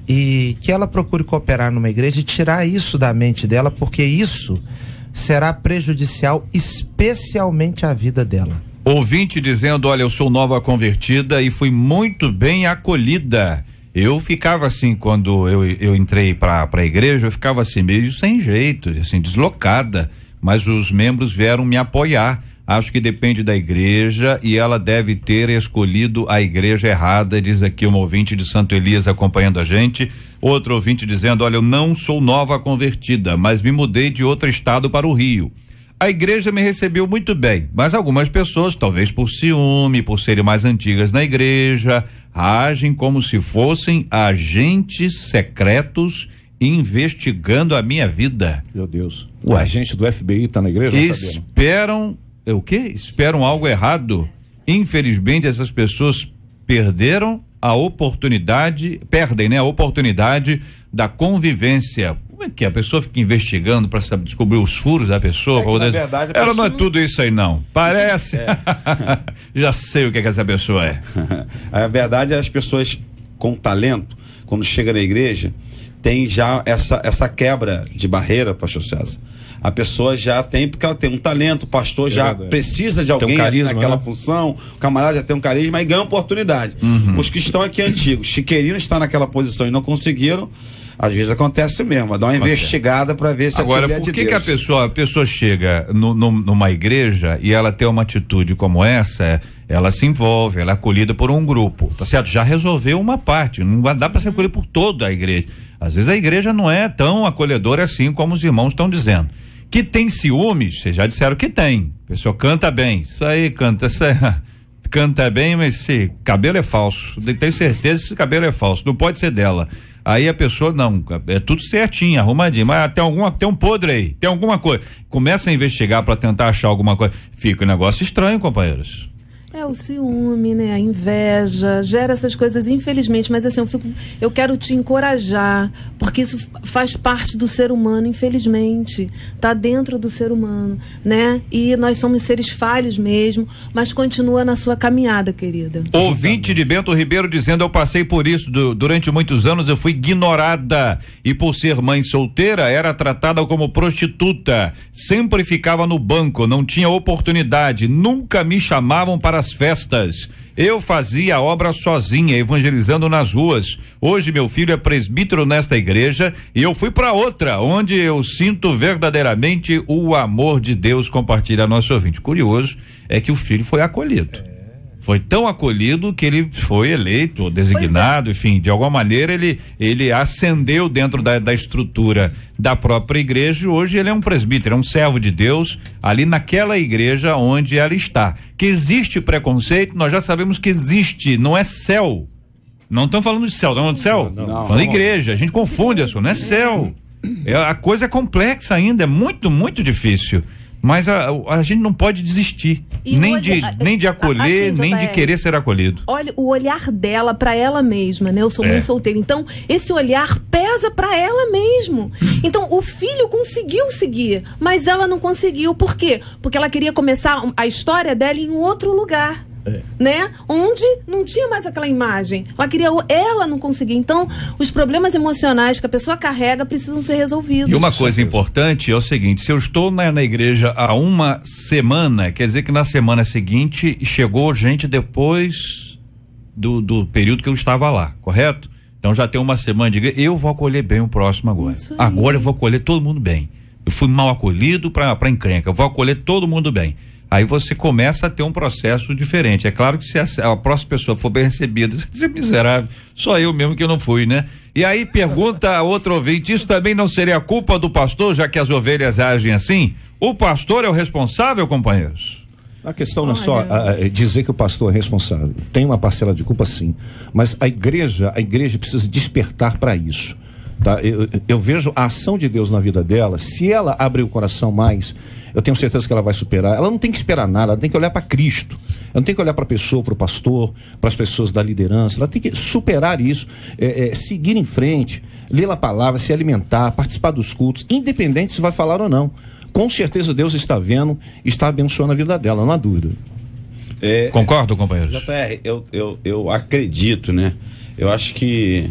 [SPEAKER 5] E que ela procure cooperar numa igreja e tirar isso da mente dela, porque isso será prejudicial especialmente à vida dela.
[SPEAKER 4] Ouvinte dizendo: olha, eu sou nova convertida e fui muito bem acolhida. Eu ficava assim, quando eu entrei para a igreja, eu ficava assim, meio sem jeito, assim, deslocada, mas os membros vieram me apoiar. Acho que depende da igreja e ela deve ter escolhido a igreja errada, diz aqui um ouvinte de Santo Elias acompanhando a gente. Outro ouvinte dizendo: olha, eu não sou nova convertida, mas me mudei de outro estado para o Rio. A igreja me recebeu muito bem, mas algumas pessoas, talvez por ciúme, por serem mais antigas na igreja, agem como se fossem agentes secretos investigando a minha vida.
[SPEAKER 6] Meu Deus.
[SPEAKER 4] Ué.
[SPEAKER 6] O agente do FBI tá na igreja?
[SPEAKER 4] Esperam, o quê? Esperam algo errado. Infelizmente, essas pessoas perdem a oportunidade da convivência. Como é que a pessoa fica investigando para descobrir os furos da pessoa?
[SPEAKER 8] Na verdade,
[SPEAKER 4] ela não é tudo isso aí, não. Parece. Já sei o que essa pessoa é.
[SPEAKER 8] A verdade é as pessoas com talento, quando chega na igreja, tem já essa quebra de barreira, pastor César. A pessoa já tem, porque ela tem um talento, o pastor já precisa de alguém naquela função, o camarada já tem um carisma e ganha oportunidade. Os que estão aqui antigos, que queriam estar naquela posição e não conseguiram, às vezes acontece mesmo, dá uma investigada para ver se
[SPEAKER 4] agora, por que a pessoa chega numa igreja e ela tem uma atitude como essa, ela se envolve, ela é acolhida por um grupo, tá certo? Já resolveu uma parte, não dá para ser acolhido por toda a igreja. Às vezes a igreja não é tão acolhedora assim como os irmãos estão dizendo. Que tem ciúmes, vocês já disseram que tem. A pessoa canta bem, isso aí canta bem, mas esse cabelo é falso. Tenho certeza que esse cabelo é falso, não pode ser dela. Aí a pessoa, não, é tudo certinho, arrumadinho, mas tem um podre aí, tem alguma coisa. Começa a investigar para tentar achar alguma coisa. Fica um negócio estranho, companheiros.
[SPEAKER 7] É o ciúme, né? A inveja, gera essas coisas, infelizmente, mas assim, eu quero te encorajar, porque isso faz parte do ser humano, infelizmente, tá dentro do ser humano, né? E nós somos seres falhos mesmo, mas continua na sua caminhada, querida.
[SPEAKER 4] Ouvinte de Bento Ribeiro dizendo: eu passei por isso, durante muitos anos eu fui ignorada e por ser mãe solteira era tratada como prostituta, sempre ficava no banco, não tinha oportunidade, nunca me chamavam para as festas. Eu fazia a obra sozinha, evangelizando nas ruas. Hoje meu filho é presbítero nesta igreja e eu fui para outra, onde eu sinto verdadeiramente o amor de Deus. Compartilha nosso ouvinte. Curioso é que o filho foi acolhido. Foi tão acolhido que ele foi eleito, designado, enfim, de alguma maneira ele ascendeu dentro da estrutura da própria igreja e hoje ele é um presbítero, é um servo de Deus ali naquela igreja onde ela está. Que existe preconceito, nós já sabemos que existe, não é céu. Não estamos falando de céu, estamos falando de céu? Não. Falando de igreja, a gente confunde isso, não é céu. A coisa é complexa ainda, é muito, muito difícil. Mas a gente não pode desistir, nem de acolher, assim, nem de querer ser acolhido.
[SPEAKER 7] Olha o olhar dela pra ela mesma, né? Eu sou mãe solteira, então esse olhar pesa pra ela mesmo. Então o filho conseguiu seguir, mas ela não conseguiu. Por quê? Porque ela queria começar a história dela em outro lugar. Né? Onde não tinha mais aquela imagem. Ela não conseguia. Então, os problemas emocionais que a pessoa carrega precisam ser resolvidos.
[SPEAKER 4] E uma coisa importante é o seguinte: se eu estou na igreja há uma semana, quer dizer que na semana seguinte chegou gente depois do período que eu estava lá, correto? Então já tem uma semana de igreja, eu vou acolher bem o próximo agora. Agora eu vou acolher todo mundo bem. Eu fui mal acolhido pra encrenca, eu vou acolher todo mundo bem. Aí você começa a ter um processo diferente. É claro que se a próxima pessoa for bem recebida, você é miserável, só eu mesmo que eu não fui, né? E aí pergunta a outro ouvinte: isso também não seria culpa do pastor, já que as ovelhas agem assim? O pastor é o responsável, companheiros?
[SPEAKER 6] A questão não é só dizer que o pastor é responsável. Tem uma parcela de culpa, sim. Mas a igreja precisa despertar para isso. Tá? Eu vejo a ação de Deus na vida dela. Se ela abrir o coração mais, eu tenho certeza que ela vai superar. Ela não tem que esperar nada, ela tem que olhar para Cristo. Ela não tem que olhar para a pessoa, para o pastor, para as pessoas da liderança. Ela tem que superar isso, seguir em frente, ler a palavra, se alimentar, participar dos cultos, independente se vai falar ou não. Com certeza Deus está vendo, está abençoando a vida dela, não há dúvida.
[SPEAKER 4] Concordo, companheiros?
[SPEAKER 8] JR, eu acredito, né? Eu acho que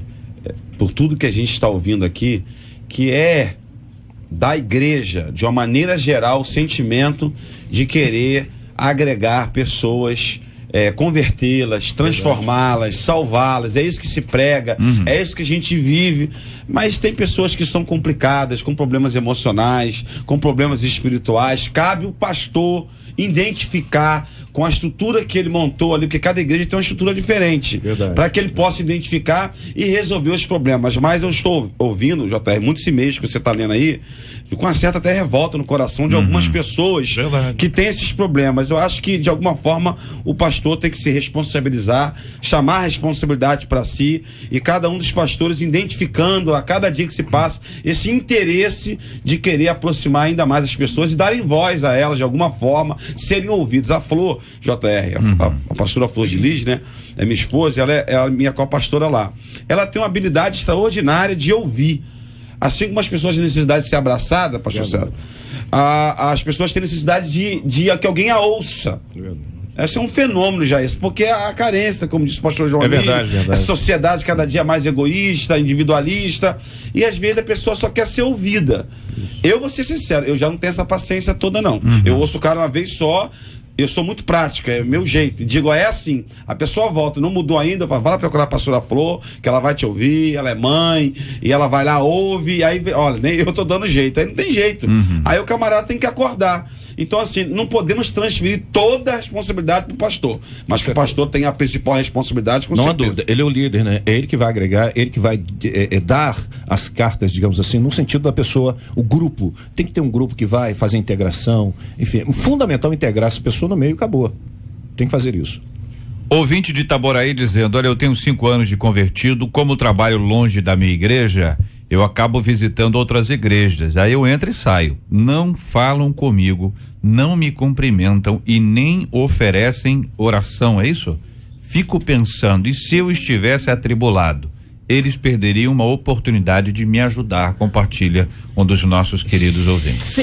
[SPEAKER 8] por tudo que a gente está ouvindo aqui, que é da igreja, de uma maneira geral, o sentimento de querer agregar pessoas, convertê-las, transformá-las, salvá-las. É isso que se prega, é isso que a gente vive. Mas tem pessoas que são complicadas, com problemas emocionais, com problemas espirituais. Cabe o pastor identificar com a estrutura que ele montou ali, porque cada igreja tem uma estrutura diferente, para que ele possa identificar e resolver os problemas. Mas eu estou ouvindo, JR, muito esse mês que você está lendo aí, com uma certa até revolta no coração de algumas pessoas que têm esses problemas. Eu acho que, de alguma forma, o pastor tem que se responsabilizar, chamar a responsabilidade para si, e cada um dos pastores identificando a cada dia que se passa esse interesse de querer aproximar ainda mais as pessoas e darem voz a elas de alguma forma, serem ouvidos. A Flor, JR, a pastora Flor de Lis, né? É minha esposa, ela é a minha co-pastora lá. Ela tem uma habilidade extraordinária de ouvir. Assim como as pessoas têm necessidade de ser abraçada, pastor César, as pessoas têm necessidade de que alguém a ouça. Esse é um fenômeno já isso, porque a carência, como disse o pastor João,
[SPEAKER 6] verdade.
[SPEAKER 8] A sociedade cada dia mais egoísta, individualista, e às vezes a pessoa só quer ser ouvida. Eu vou ser sincero, eu já não tenho essa paciência toda não. Eu ouço o cara uma vez só. Eu sou muito prática, é meu jeito. Digo, é assim, a pessoa volta, não mudou ainda, vai lá procurar a pastora Flor, que ela vai te ouvir, ela é mãe, e ela vai lá, ouve, e aí, olha, nem eu tô dando jeito, aí não tem jeito. Aí o camarada tem que acordar. Então, assim, não podemos transferir toda a responsabilidade pro pastor, mas que o pastor tem a principal responsabilidade, com certeza.
[SPEAKER 6] Não há dúvida, ele é o líder, né? É ele que vai agregar, ele que vai dar as cartas, digamos assim, no sentido da pessoa, o grupo. Tem que ter um grupo que vai fazer a integração, enfim, é fundamental integrar essa pessoa no meio e acabou. Tem que fazer isso.
[SPEAKER 4] Ouvinte de Itaboraí dizendo, olha, eu tenho 5 anos de convertido, como trabalho longe da minha igreja, eu acabo visitando outras igrejas, aí eu entro e saio, não falam comigo, não me cumprimentam e nem oferecem oração, é isso? Fico pensando, e se eu estivesse atribulado? Eles perderiam uma oportunidade de me ajudar. Compartilha um dos nossos queridos ouvintes.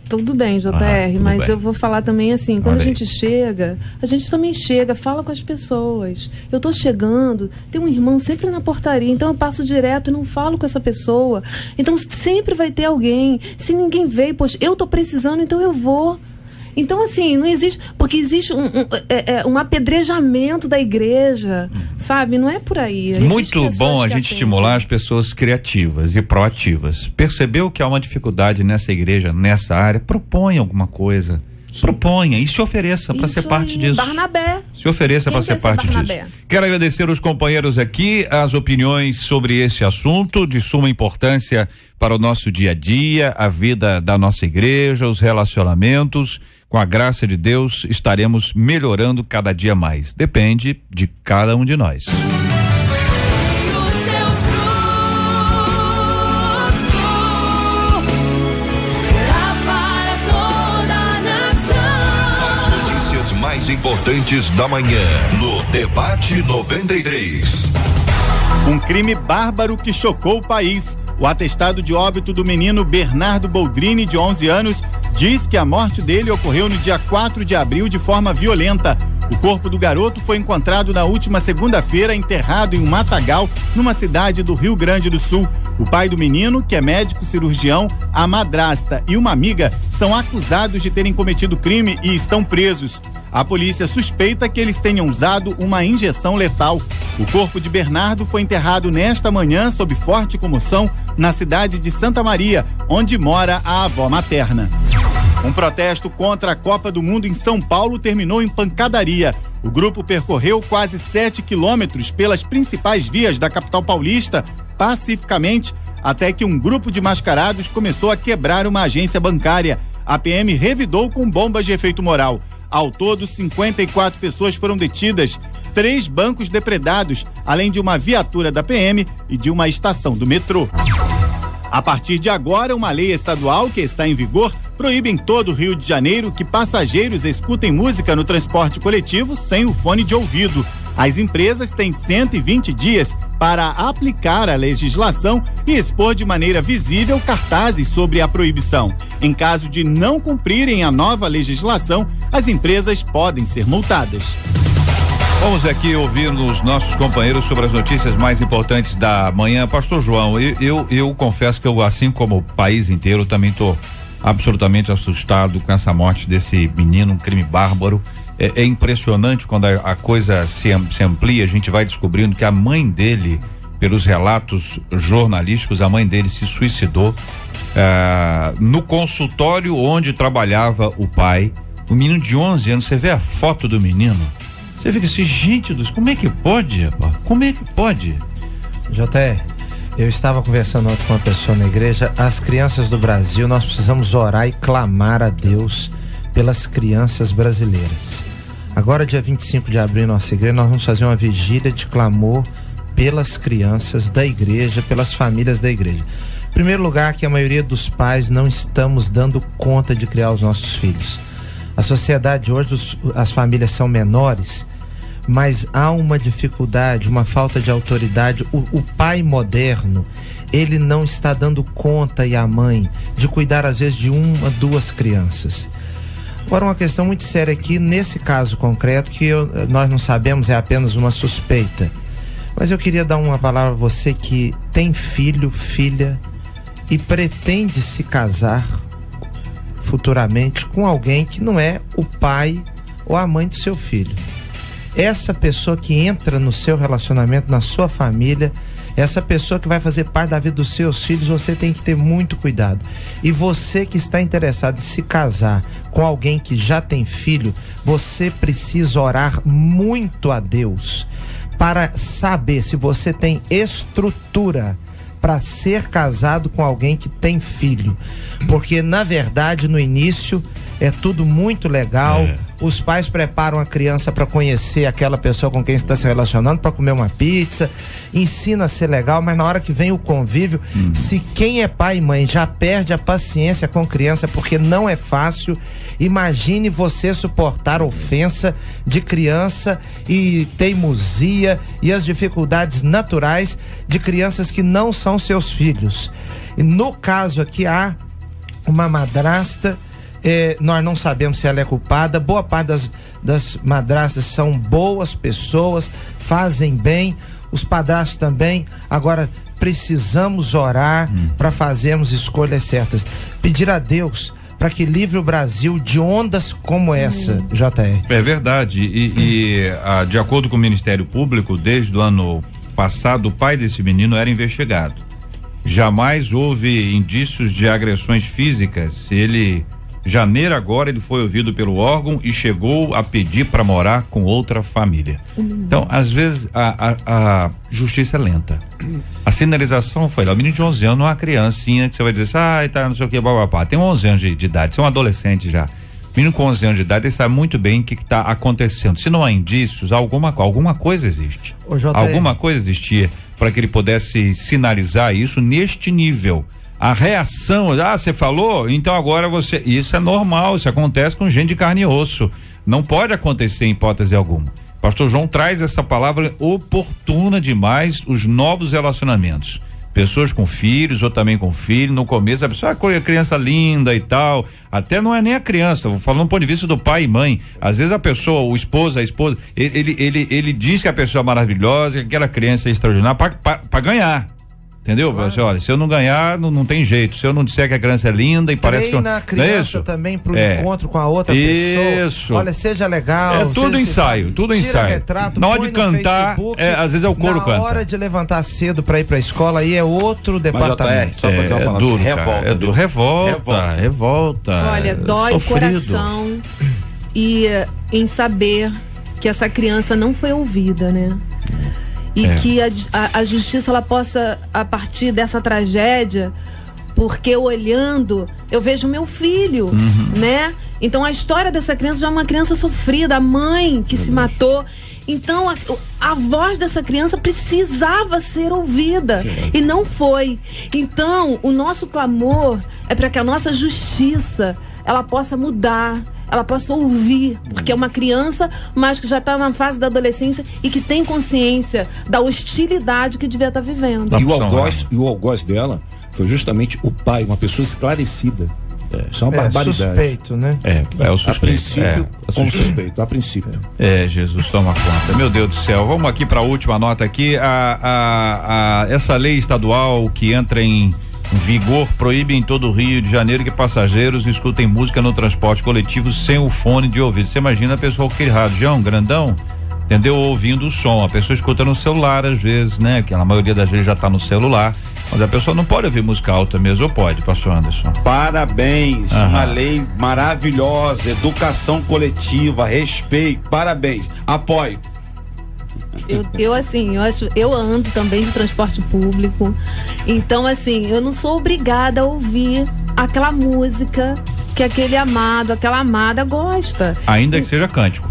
[SPEAKER 7] Tudo bem, JR, mas bem. Eu vou falar também assim, quando a gente chega, a gente também chega, fala com as pessoas. Eu tô chegando, tem um irmão sempre na portaria, então eu passo direto e não falo com essa pessoa. Então sempre vai ter alguém. Se ninguém veio, poxa, eu tô precisando, então eu vou. Então, assim, não existe... Porque existe um apedrejamento da igreja, sabe? Não é por aí.
[SPEAKER 4] Muito bom a gente estimular as pessoas criativas e proativas. Percebeu que há uma dificuldade nessa igreja, nessa área? Proponha alguma coisa. Proponha e se ofereça para ser parte disso.
[SPEAKER 7] Barnabé.
[SPEAKER 4] Se ofereça para ser parte disso. Quero agradecer os companheiros aqui, as opiniões sobre esse assunto de suma importância para o nosso dia a dia, a vida da nossa igreja, os relacionamentos. Com a graça de Deus, estaremos melhorando cada dia mais. Depende de cada um de nós.
[SPEAKER 2] Mais importantes da manhã no Debate 93.
[SPEAKER 10] Um crime bárbaro que chocou o país. O atestado de óbito do menino Bernardo Boldrini, de 11 anos, diz que a morte dele ocorreu no dia 4 de abril de forma violenta. O corpo do garoto foi encontrado na última segunda-feira enterrado em um matagal numa cidade do Rio Grande do Sul. O pai do menino, que é médico cirurgião, a madrasta e uma amiga são acusados de terem cometido crime e estão presos. A polícia suspeita que eles tenham usado uma injeção letal. O corpo de Bernardo foi enterrado nesta manhã sob forte comoção na cidade de Santa Maria, onde mora a avó materna. Um protesto contra a Copa do Mundo em São Paulo terminou em pancadaria. O grupo percorreu quase 7 quilômetros pelas principais vias da capital paulista, pacificamente, até que um grupo de mascarados começou a quebrar uma agência bancária. A PM revidou com bombas de efeito moral. Ao todo, 54 pessoas foram detidas, 3 bancos depredados, além de uma viatura da PM e de uma estação do metrô. A partir de agora, uma lei estadual que está em vigor proíbe em todo o Rio de Janeiro que passageiros escutem música no transporte coletivo sem o fone de ouvido. As empresas têm 120 dias para aplicar a legislação e expor de maneira visível cartazes sobre a proibição. Em caso de não cumprirem a nova legislação, as empresas podem ser multadas.
[SPEAKER 4] Vamos aqui ouvir os nossos companheiros sobre as notícias mais importantes da manhã. Pastor João, eu confesso que eu, assim como o país inteiro, também estou absolutamente assustado com essa morte desse menino, um crime bárbaro. É impressionante quando a coisa se amplia, a gente vai descobrindo que a mãe dele, pelos relatos jornalísticos, a mãe dele se suicidou no consultório onde trabalhava o pai. O menino de 11 anos, você vê a foto do menino, você fica assim, gente, como é que pode, rapaz? Como é que pode?
[SPEAKER 5] JR, eu estava conversando ontem com uma pessoa na igreja. As crianças do Brasil, nós precisamos orar e clamar a Deus pelas crianças brasileiras. Agora, dia 25 de abril, nossa igreja, nós vamos fazer uma vigília de clamor pelas crianças da igreja, pelas famílias da igreja. Em primeiro lugar, que a maioria dos pais não estamos dando conta de criar os nossos filhos. A sociedade hoje, as famílias são menores, mas há uma dificuldade, uma falta de autoridade. O pai moderno, ele não está dando conta, e a mãe, de cuidar às vezes de 1 a 2 crianças. Agora, uma questão muito séria aqui, nesse caso concreto, que nós não sabemos, é apenas uma suspeita. Mas eu queria dar uma palavra a você que tem filho, filha, e pretende se casar futuramente com alguém que não é o pai ou a mãe do seu filho. Essa pessoa que entra no seu relacionamento, na sua família, essa pessoa que vai fazer parte da vida dos seus filhos, você tem que ter muito cuidado. E você que está interessado em se casar com alguém que já tem filho, você precisa orar muito a Deus para saber se você tem estrutura para ser casado com alguém que tem filho. Porque, na verdade, no início é tudo muito legal. Os pais preparam a criança para conhecer aquela pessoa com quem está se relacionando, para comer uma pizza, ensina a ser legal, mas na hora que vem o convívio, se quem é pai e mãe já perde a paciência com criança, porque não é fácil, imagine você suportar ofensa de criança e teimosia e as dificuldades naturais de crianças que não são seus filhos. E no caso aqui há uma madrasta. Nós não sabemos se ela é culpada. Boa parte das madrastas são boas pessoas, fazem bem, os padrastos também. Agora precisamos orar para fazermos escolhas certas, pedir a Deus para que livre o Brasil de ondas como essa, JR.
[SPEAKER 4] É verdade, de acordo com o Ministério Público, desde o ano passado, o pai desse menino era investigado. Jamais houve indícios de agressões físicas. Janeiro agora ele foi ouvido pelo órgão e chegou a pedir para morar com outra família. Então, às vezes a justiça é lenta. A sinalização foi lá, o menino de 11 anos, uma criancinha que você vai dizer assim, tá, não sei o que, babá, tem 11 anos de idade, você é um adolescente já. Menino com 11 anos de idade, ele sabe muito bem o que está acontecendo. Se não há indícios, alguma coisa existe. Alguma coisa existia para que ele pudesse sinalizar isso neste nível. A reação, você falou, então agora você, isso é normal, isso acontece com gente de carne e osso, não pode acontecer em hipótese alguma. Pastor João traz essa palavra oportuna demais, os novos relacionamentos, pessoas com filhos ou também com filho, no começo a pessoa, criança linda e tal, até não é nem a criança, vou falando do ponto de vista do pai e mãe, às vezes a pessoa, a esposa, ele diz que a pessoa é maravilhosa, que aquela criança é extraordinária para ganhar. Entendeu? Claro. Você, olha, se eu não ganhar, não tem jeito. Se eu não disser que a criança é linda e parece que
[SPEAKER 5] a criança também pro encontro com a outra pessoa.
[SPEAKER 4] Isso.
[SPEAKER 5] Olha, seja legal.
[SPEAKER 4] Tudo ensaio, tudo ensaio.
[SPEAKER 5] Retrato,
[SPEAKER 4] na hora de cantar, às vezes é o coro canta.
[SPEAKER 5] Na hora de levantar cedo pra ir pra escola, aí é outro departamento.
[SPEAKER 6] Só fazer uma palavra.
[SPEAKER 4] Duro,
[SPEAKER 6] revolta.
[SPEAKER 4] Revolta.
[SPEAKER 7] Olha, dói o coração em saber que essa criança não foi ouvida, né? E que a justiça ela possa, a partir dessa tragédia, porque olhando, eu vejo meu filho, né? Então a história dessa criança já é uma criança sofrida, a mãe que se matou. Então a voz dessa criança precisava ser ouvida e não foi. Então o nosso clamor é para que a nossa justiça ela possa mudar, ela possa ouvir, porque é uma criança, mas que já está na fase da adolescência e que tem consciência da hostilidade que devia estar vivendo.
[SPEAKER 6] E o algoz dela foi justamente o pai, uma pessoa esclarecida. Isso é uma barbaridade.
[SPEAKER 5] Suspeito, né?
[SPEAKER 4] É o suspeito.
[SPEAKER 6] A princípio, como suspeito, a princípio.
[SPEAKER 4] Jesus, toma conta. Meu Deus do céu. Vamos aqui para a última nota aqui. Essa lei estadual que entra em vigor proíbe em todo o Rio de Janeiro que passageiros escutem música no transporte coletivo sem o fone de ouvido. Você imagina a pessoa com aquele radião grandão, entendeu? Ouvindo o som. A pessoa escuta no celular às vezes, né? Que a maioria das vezes já está no celular. Mas a pessoa não pode ouvir música alta mesmo, ou pode, pastor Anderson?
[SPEAKER 8] Parabéns, uma lei maravilhosa, educação coletiva, respeito, parabéns, apoio.
[SPEAKER 7] Eu ando também de transporte público, então assim, eu não sou obrigada a ouvir aquela música que aquele amado, aquela amada gosta.
[SPEAKER 4] Ainda que seja cântico.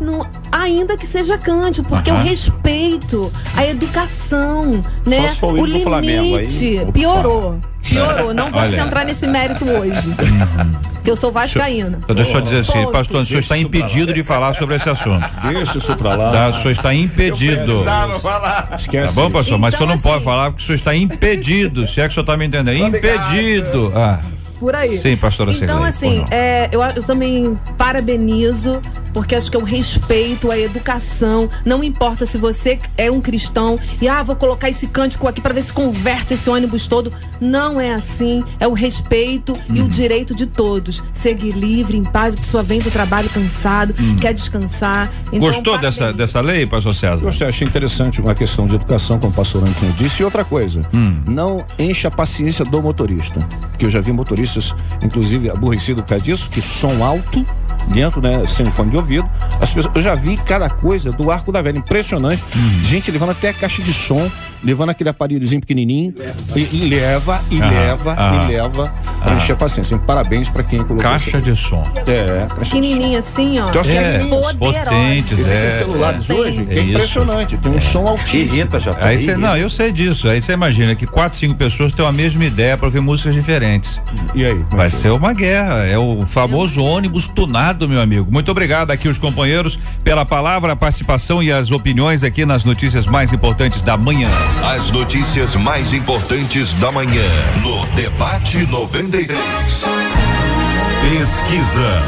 [SPEAKER 7] Ainda que seja cântico, porque eu respeito a educação, né?
[SPEAKER 8] Só se for o
[SPEAKER 7] limite.
[SPEAKER 8] Flamengo aí.
[SPEAKER 7] Piorou. Não vamos entrar nesse mérito hoje. Porque eu sou vascaína.
[SPEAKER 4] Então deixa eu dizer assim, pastor, o senhor está impedido de falar sobre esse assunto.
[SPEAKER 6] Deixa isso pra lá.
[SPEAKER 4] O senhor está impedido.
[SPEAKER 6] Esquece.
[SPEAKER 4] Tá bom, pastor? Mas o senhor não
[SPEAKER 7] Então,
[SPEAKER 4] pode falar porque o senhor está impedido. Se é que o senhor está me entendendo. Impedido.
[SPEAKER 7] Por aí.
[SPEAKER 4] Sim, pastora Cirlei.
[SPEAKER 7] Então, assim, eu também parabenizo, porque acho que eu respeito a educação. Não importa se você é um cristão e, vou colocar esse cântico aqui para ver se converte esse ônibus todo. Não é assim. É o respeito e o direito de todos. Seguir livre, em paz. A pessoa vem do trabalho cansado, quer descansar. Então,
[SPEAKER 4] gostou dessa lei, pastor César?
[SPEAKER 6] Gostei, achei interessante uma questão de educação, como o pastor Antônio disse. E outra coisa, não encha a paciência do motorista. Porque eu já vi motoristas, inclusive, aborrecido por causa disso, que som alto dentro, né, sem fone de ouvido. As pessoas, eu já vi cada coisa do Arco da Velha, impressionante. Gente levando até a caixa de som, levando aquele aparelhozinho pequenininho e leva para encher a paciência. Parabéns para quem colocou
[SPEAKER 4] caixa de som.
[SPEAKER 6] Caixa
[SPEAKER 7] pequenininha assim, ó.
[SPEAKER 4] Potentes,
[SPEAKER 6] Esses celulares hoje, é impressionante. Tem um som altíssimo.
[SPEAKER 8] Irrita já.
[SPEAKER 4] Eu sei disso. Aí você imagina que 4, 5 pessoas têm a mesma ideia para ouvir músicas diferentes.
[SPEAKER 6] E aí?
[SPEAKER 4] Vai ser uma guerra. É o famoso ônibus tunado, meu amigo. Muito obrigado aqui os companheiros pela palavra, a participação e as opiniões aqui nas notícias mais importantes da manhã.
[SPEAKER 2] As notícias mais importantes da manhã no Debate 93. Pesquisa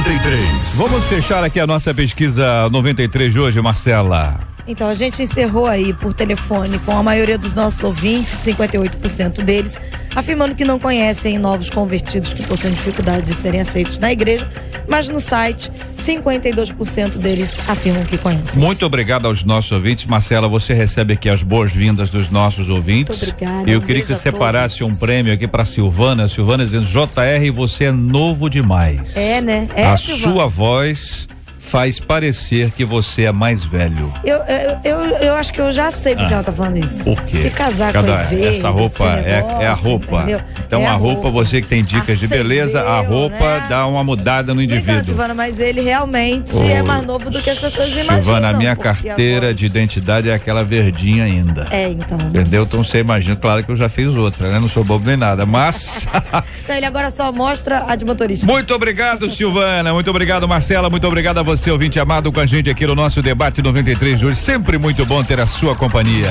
[SPEAKER 2] 93.
[SPEAKER 4] Vamos fechar aqui a nossa pesquisa 93 de hoje, Marcela.
[SPEAKER 9] Então, a gente encerrou aí por telefone com a maioria dos nossos ouvintes, 58% deles, afirmando que não conhecem novos convertidos que possuem dificuldade de serem aceitos na igreja, mas no site, 52% deles afirmam que conhecem.
[SPEAKER 4] Muito obrigado aos nossos ouvintes. Marcela, você recebe aqui as boas-vindas dos nossos ouvintes.
[SPEAKER 9] Muito obrigada.
[SPEAKER 4] Eu queria que você separasse um prêmio aqui para Silvana. Silvana dizendo, JR, você é novo demais.
[SPEAKER 9] É, né?
[SPEAKER 4] A
[SPEAKER 9] Silvana.
[SPEAKER 4] sua voz faz parecer que você é mais velho.
[SPEAKER 9] Eu acho que eu já sei porque ela tá falando isso.
[SPEAKER 4] Por quê?
[SPEAKER 9] Se casar com
[SPEAKER 4] essa roupa é a roupa.
[SPEAKER 9] Entendeu?
[SPEAKER 4] Então a roupa, você que tem dicas de beleza, a roupa, né, dá uma mudada no indivíduo.
[SPEAKER 9] Obrigada, Silvana, mas ele realmente é mais novo do que as pessoas imaginam.
[SPEAKER 4] Silvana, a minha carteira de identidade é aquela verdinha ainda.
[SPEAKER 9] Então.
[SPEAKER 4] Entendeu? Então você imagina, claro que eu já fiz outra, né? Não sou bobo nem nada, mas...
[SPEAKER 9] Então ele agora só mostra a de motorista.
[SPEAKER 4] Muito obrigado, Silvana. Muito obrigado, Marcela. Muito obrigado a você, ouvinte amado, com a gente aqui no nosso Debate 93 de hoje. Sempre muito bom ter a sua companhia.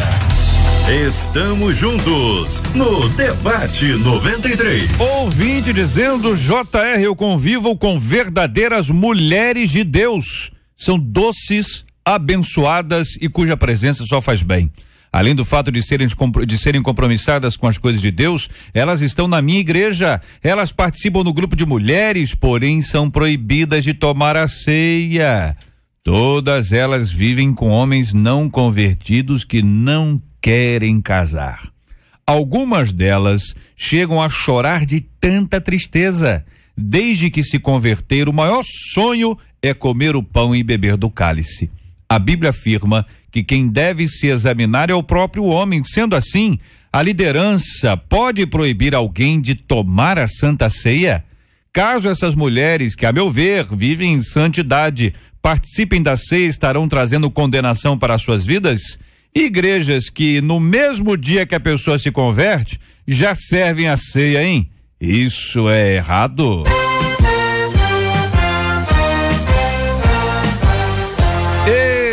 [SPEAKER 2] Estamos juntos no Debate 93.
[SPEAKER 4] Ouvinte dizendo, JR, eu convivo com verdadeiras mulheres de Deus. São doces, abençoadas e cuja presença só faz bem. Além do fato de serem compromissadas com as coisas de Deus, elas estão na minha igreja. Elas participam do grupo de mulheres, porém são proibidas de tomar a ceia. Todas elas vivem com homens não convertidos que não querem casar. Algumas delas chegam a chorar de tanta tristeza. Desde que se converter, o maior sonho é comer o pão e beber do cálice. A Bíblia afirma que quem deve se examinar é o próprio homem. Sendo assim, a liderança pode proibir alguém de tomar a Santa Ceia? Caso essas mulheres, que a meu ver vivem em santidade, participem da ceia, estarão trazendo condenação para as suas vidas? Igrejas que no mesmo dia que a pessoa se converte, já servem a ceia, hein? Isso é errado?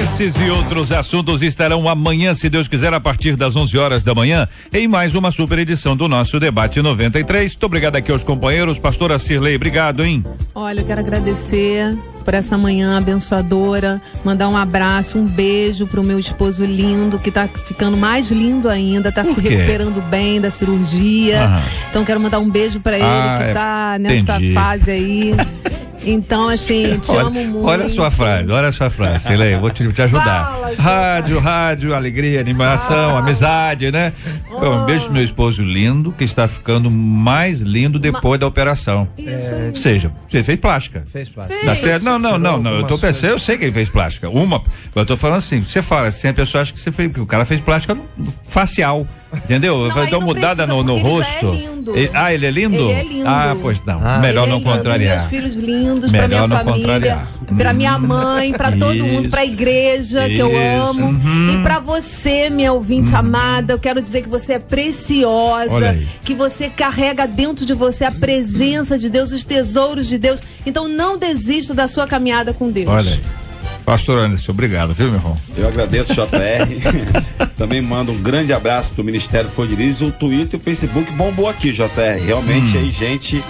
[SPEAKER 4] Esses e outros assuntos estarão amanhã, se Deus quiser, a partir das 11 horas da manhã, em mais uma super edição do nosso Debate 93. Muito obrigado aqui aos companheiros. Pastora Cirlei, obrigado, hein?
[SPEAKER 7] Olha, eu quero agradecer por essa manhã abençoadora, mandar um abraço, um beijo pro meu esposo lindo, que tá ficando mais lindo ainda, tá se recuperando bem da cirurgia. Então quero mandar um beijo pra ele, que tá nessa fase aí. Então, assim, te amo muito.
[SPEAKER 4] Olha a sua frase, Silei, eu vou te ajudar.
[SPEAKER 7] Fala,
[SPEAKER 4] rádio, alegria, animação, amizade, né? Um beijo pro meu esposo lindo, que está ficando mais lindo depois da operação. Ou seja, você fez plástica.
[SPEAKER 5] Fez plástica.
[SPEAKER 4] Tá certo? Não, eu tô pensando, eu sei que ele fez plástica. Eu tô falando assim, você fala assim, a pessoa acha que você fez, porque o cara fez plástica facial. Entendeu? Vai dar uma mudada no rosto. Ele é lindo?
[SPEAKER 7] Ele é lindo.
[SPEAKER 4] Pois não. Melhor não contrariar.
[SPEAKER 7] Meus filhos lindos,
[SPEAKER 4] Melhor
[SPEAKER 7] pra minha
[SPEAKER 4] não
[SPEAKER 7] família,
[SPEAKER 4] contrariar.
[SPEAKER 7] pra minha mãe, pra todo mundo, pra igreja que eu amo. E pra você, minha ouvinte amada, eu quero dizer que você é preciosa, que você carrega dentro de você a presença de Deus, os tesouros de Deus. Então não desista da sua caminhada com Deus.
[SPEAKER 4] Olha aí. Pastor Anderson, obrigado, viu, meu irmão?
[SPEAKER 8] Eu agradeço, JR. Também mando um grande abraço pro Ministério Fordiriz. O Twitter e o Facebook bombou aqui, JR. Realmente aí, gente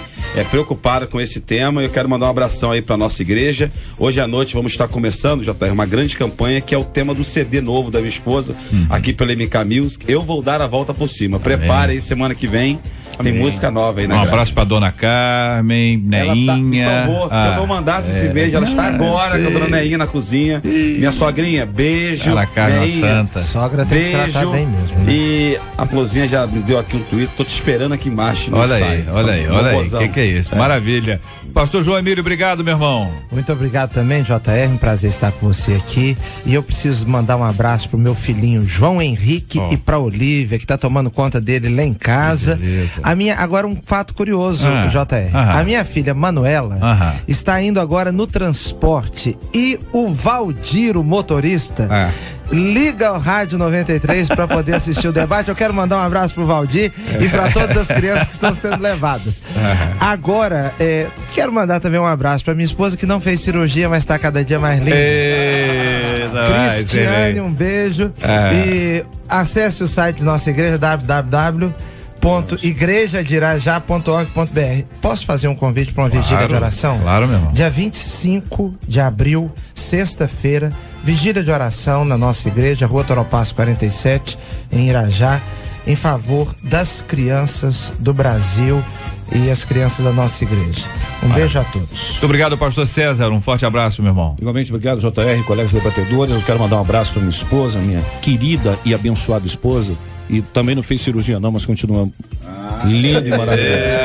[SPEAKER 8] preocupada com esse tema. Eu quero mandar um abração aí pra nossa igreja. Hoje à noite vamos estar começando, JR, uma grande campanha que é o tema do CD novo da minha esposa, aqui pela MK Music. Eu vou dar a volta por cima. Prepare aí, semana que vem. Tem música nova aí, né?
[SPEAKER 4] Um abraço pra Dona Carmen, Neinha.
[SPEAKER 8] Me salvou. Se eu não mandasse esse beijo, ela está agora com a Dona Neinha na cozinha. Minha sogrinha, beijo.
[SPEAKER 4] Ela carne santa.
[SPEAKER 5] Sogra tem que tratar bem mesmo, né?
[SPEAKER 8] E a Florzinha já me deu aqui um tweet. Tô te esperando aqui embaixo.
[SPEAKER 4] Olha aí. O que é isso? Maravilha. Pastor João Emílio, obrigado, meu irmão.
[SPEAKER 5] Muito obrigado também, JR. Um prazer estar com você aqui. E eu preciso mandar um abraço pro meu filhinho João Henrique e pra Olívia, que tá tomando conta dele lá em casa. Agora um fato curioso, JR. A minha filha Manuela está indo agora no transporte e o Valdir, o motorista, liga o Rádio 93 para poder assistir o debate. Eu quero mandar um abraço pro Valdir e para todas as crianças que estão sendo levadas. Agora, quero mandar também um abraço para minha esposa, que não fez cirurgia, mas está cada dia mais linda. Cristiane, um beijo. E acesse o site da nossa igreja, www.igrejadirajá.org.br. Posso fazer um convite para uma vigília de oração?
[SPEAKER 4] Claro, meu irmão.
[SPEAKER 5] Dia 25 de abril, sexta-feira, vigília de oração na nossa igreja, Rua Toropaço 47, em Irajá, em favor das crianças do Brasil e as crianças da nossa igreja. Um beijo a todos.
[SPEAKER 4] Muito obrigado, pastor César. Um forte abraço, meu irmão.
[SPEAKER 6] Igualmente, obrigado, JR, colegas debatedores. Eu quero mandar um abraço para minha esposa, minha querida e abençoada esposa. E também não fez cirurgia não, mas continua lindo e maravilhoso.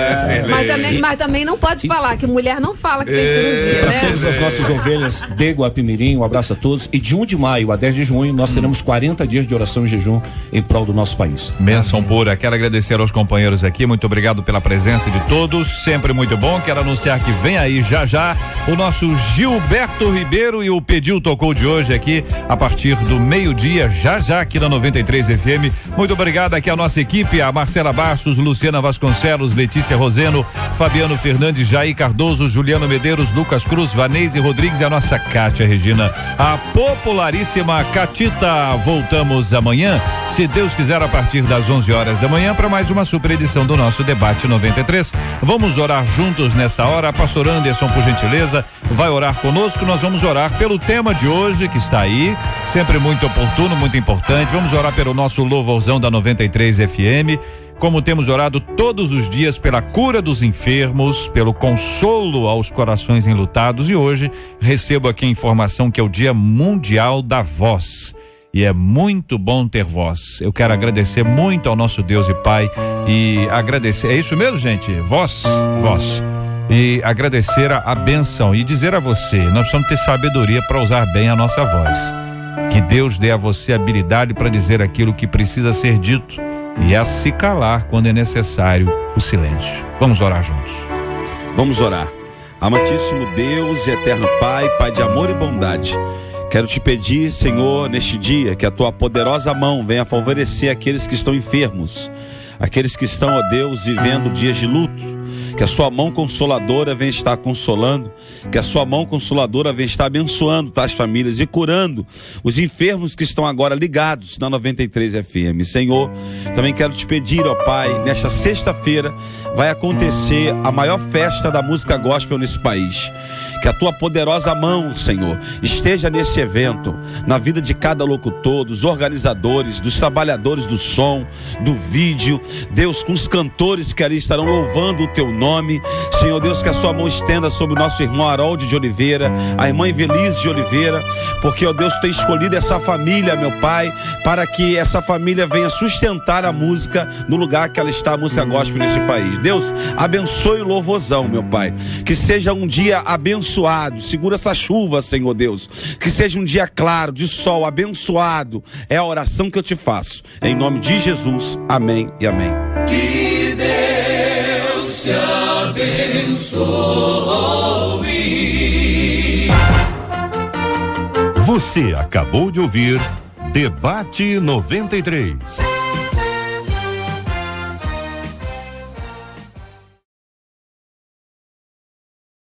[SPEAKER 7] Mas também não pode falar, que mulher não fala que fez cirurgia,
[SPEAKER 6] para
[SPEAKER 7] né?
[SPEAKER 6] todas as nossas ovelhas de Guapimirim, um abraço a todos. E de 1 de maio a 10 de junho, nós teremos 40 dias de oração e jejum em prol do nosso país.
[SPEAKER 4] Bênção pura. Quero agradecer aos companheiros aqui, muito obrigado pela presença de todos, sempre muito bom. Quero anunciar que vem aí já o nosso Gilberto Ribeiro e o Pediu Tocou de hoje aqui, a partir do meio-dia, já aqui na 93 FM. Muito obrigado aqui a nossa equipe, a Marcela Bastos, Luciana Vasconcelos, Letícia Roseno, Fabiano Fernandes, Jair Cardoso, Juliano Medeiros, Lucas Cruz, Vanese Rodrigues e a nossa Kátia Regina, a popularíssima Catita. Voltamos amanhã, se Deus quiser, a partir das 11 horas da manhã, para mais uma super edição do nosso Debate 93. Vamos orar juntos nessa hora. Pastor Anderson, por gentileza, vai orar conosco. Nós vamos orar pelo tema de hoje, que está aí, sempre muito oportuno, muito importante. Vamos orar pelo nosso louvorzão da 93 FM, como temos orado todos os dias pela cura dos enfermos, pelo consolo aos corações enlutados. E hoje recebo aqui a informação que é o Dia Mundial da Voz. E é muito bom ter voz. Eu quero agradecer muito ao nosso Deus e Pai e agradecer, é isso mesmo, gente? Voz. E agradecer a bênção e dizer a você, nós precisamos ter sabedoria para usar bem a nossa voz. Que Deus dê a você habilidade para dizer aquilo que precisa ser dito e a se calar quando é necessário o silêncio. Vamos orar juntos.
[SPEAKER 8] Vamos orar. Amantíssimo Deus e eterno Pai, Pai de amor e bondade, quero te pedir, Senhor, neste dia, que a tua poderosa mão venha favorecer aqueles que estão enfermos, aqueles que estão, ó Deus, vivendo dias de luto. Que a sua mão consoladora venha estar consolando, que a sua mão consoladora venha estar abençoando tais famílias e curando os enfermos que estão agora ligados na 93 FM. Senhor, também quero te pedir, ó Pai, nesta sexta-feira vai acontecer a maior festa da música gospel nesse país. Que a tua poderosa mão, Senhor, esteja nesse evento, na vida de cada locutor, dos organizadores, dos trabalhadores do som, do vídeo, Deus, com os cantores que ali estarão louvando o teu nome. Senhor Deus, que a sua mão estenda sobre o nosso irmão Harold de Oliveira, a irmã Evelise de Oliveira, porque, ó Deus, tu tem escolhido essa família, meu Pai, para que essa família venha sustentar a música no lugar que ela está, a música gospel nesse país. Deus, abençoe o Louvorzão, meu Pai, que seja um dia abençoado, segura essa chuva, Senhor Deus, que seja um dia claro, de sol, abençoado, é a oração que eu te faço, em nome de Jesus, amém e amém.
[SPEAKER 3] Que Deus te abençoe.
[SPEAKER 2] Você acabou de ouvir Debate 93.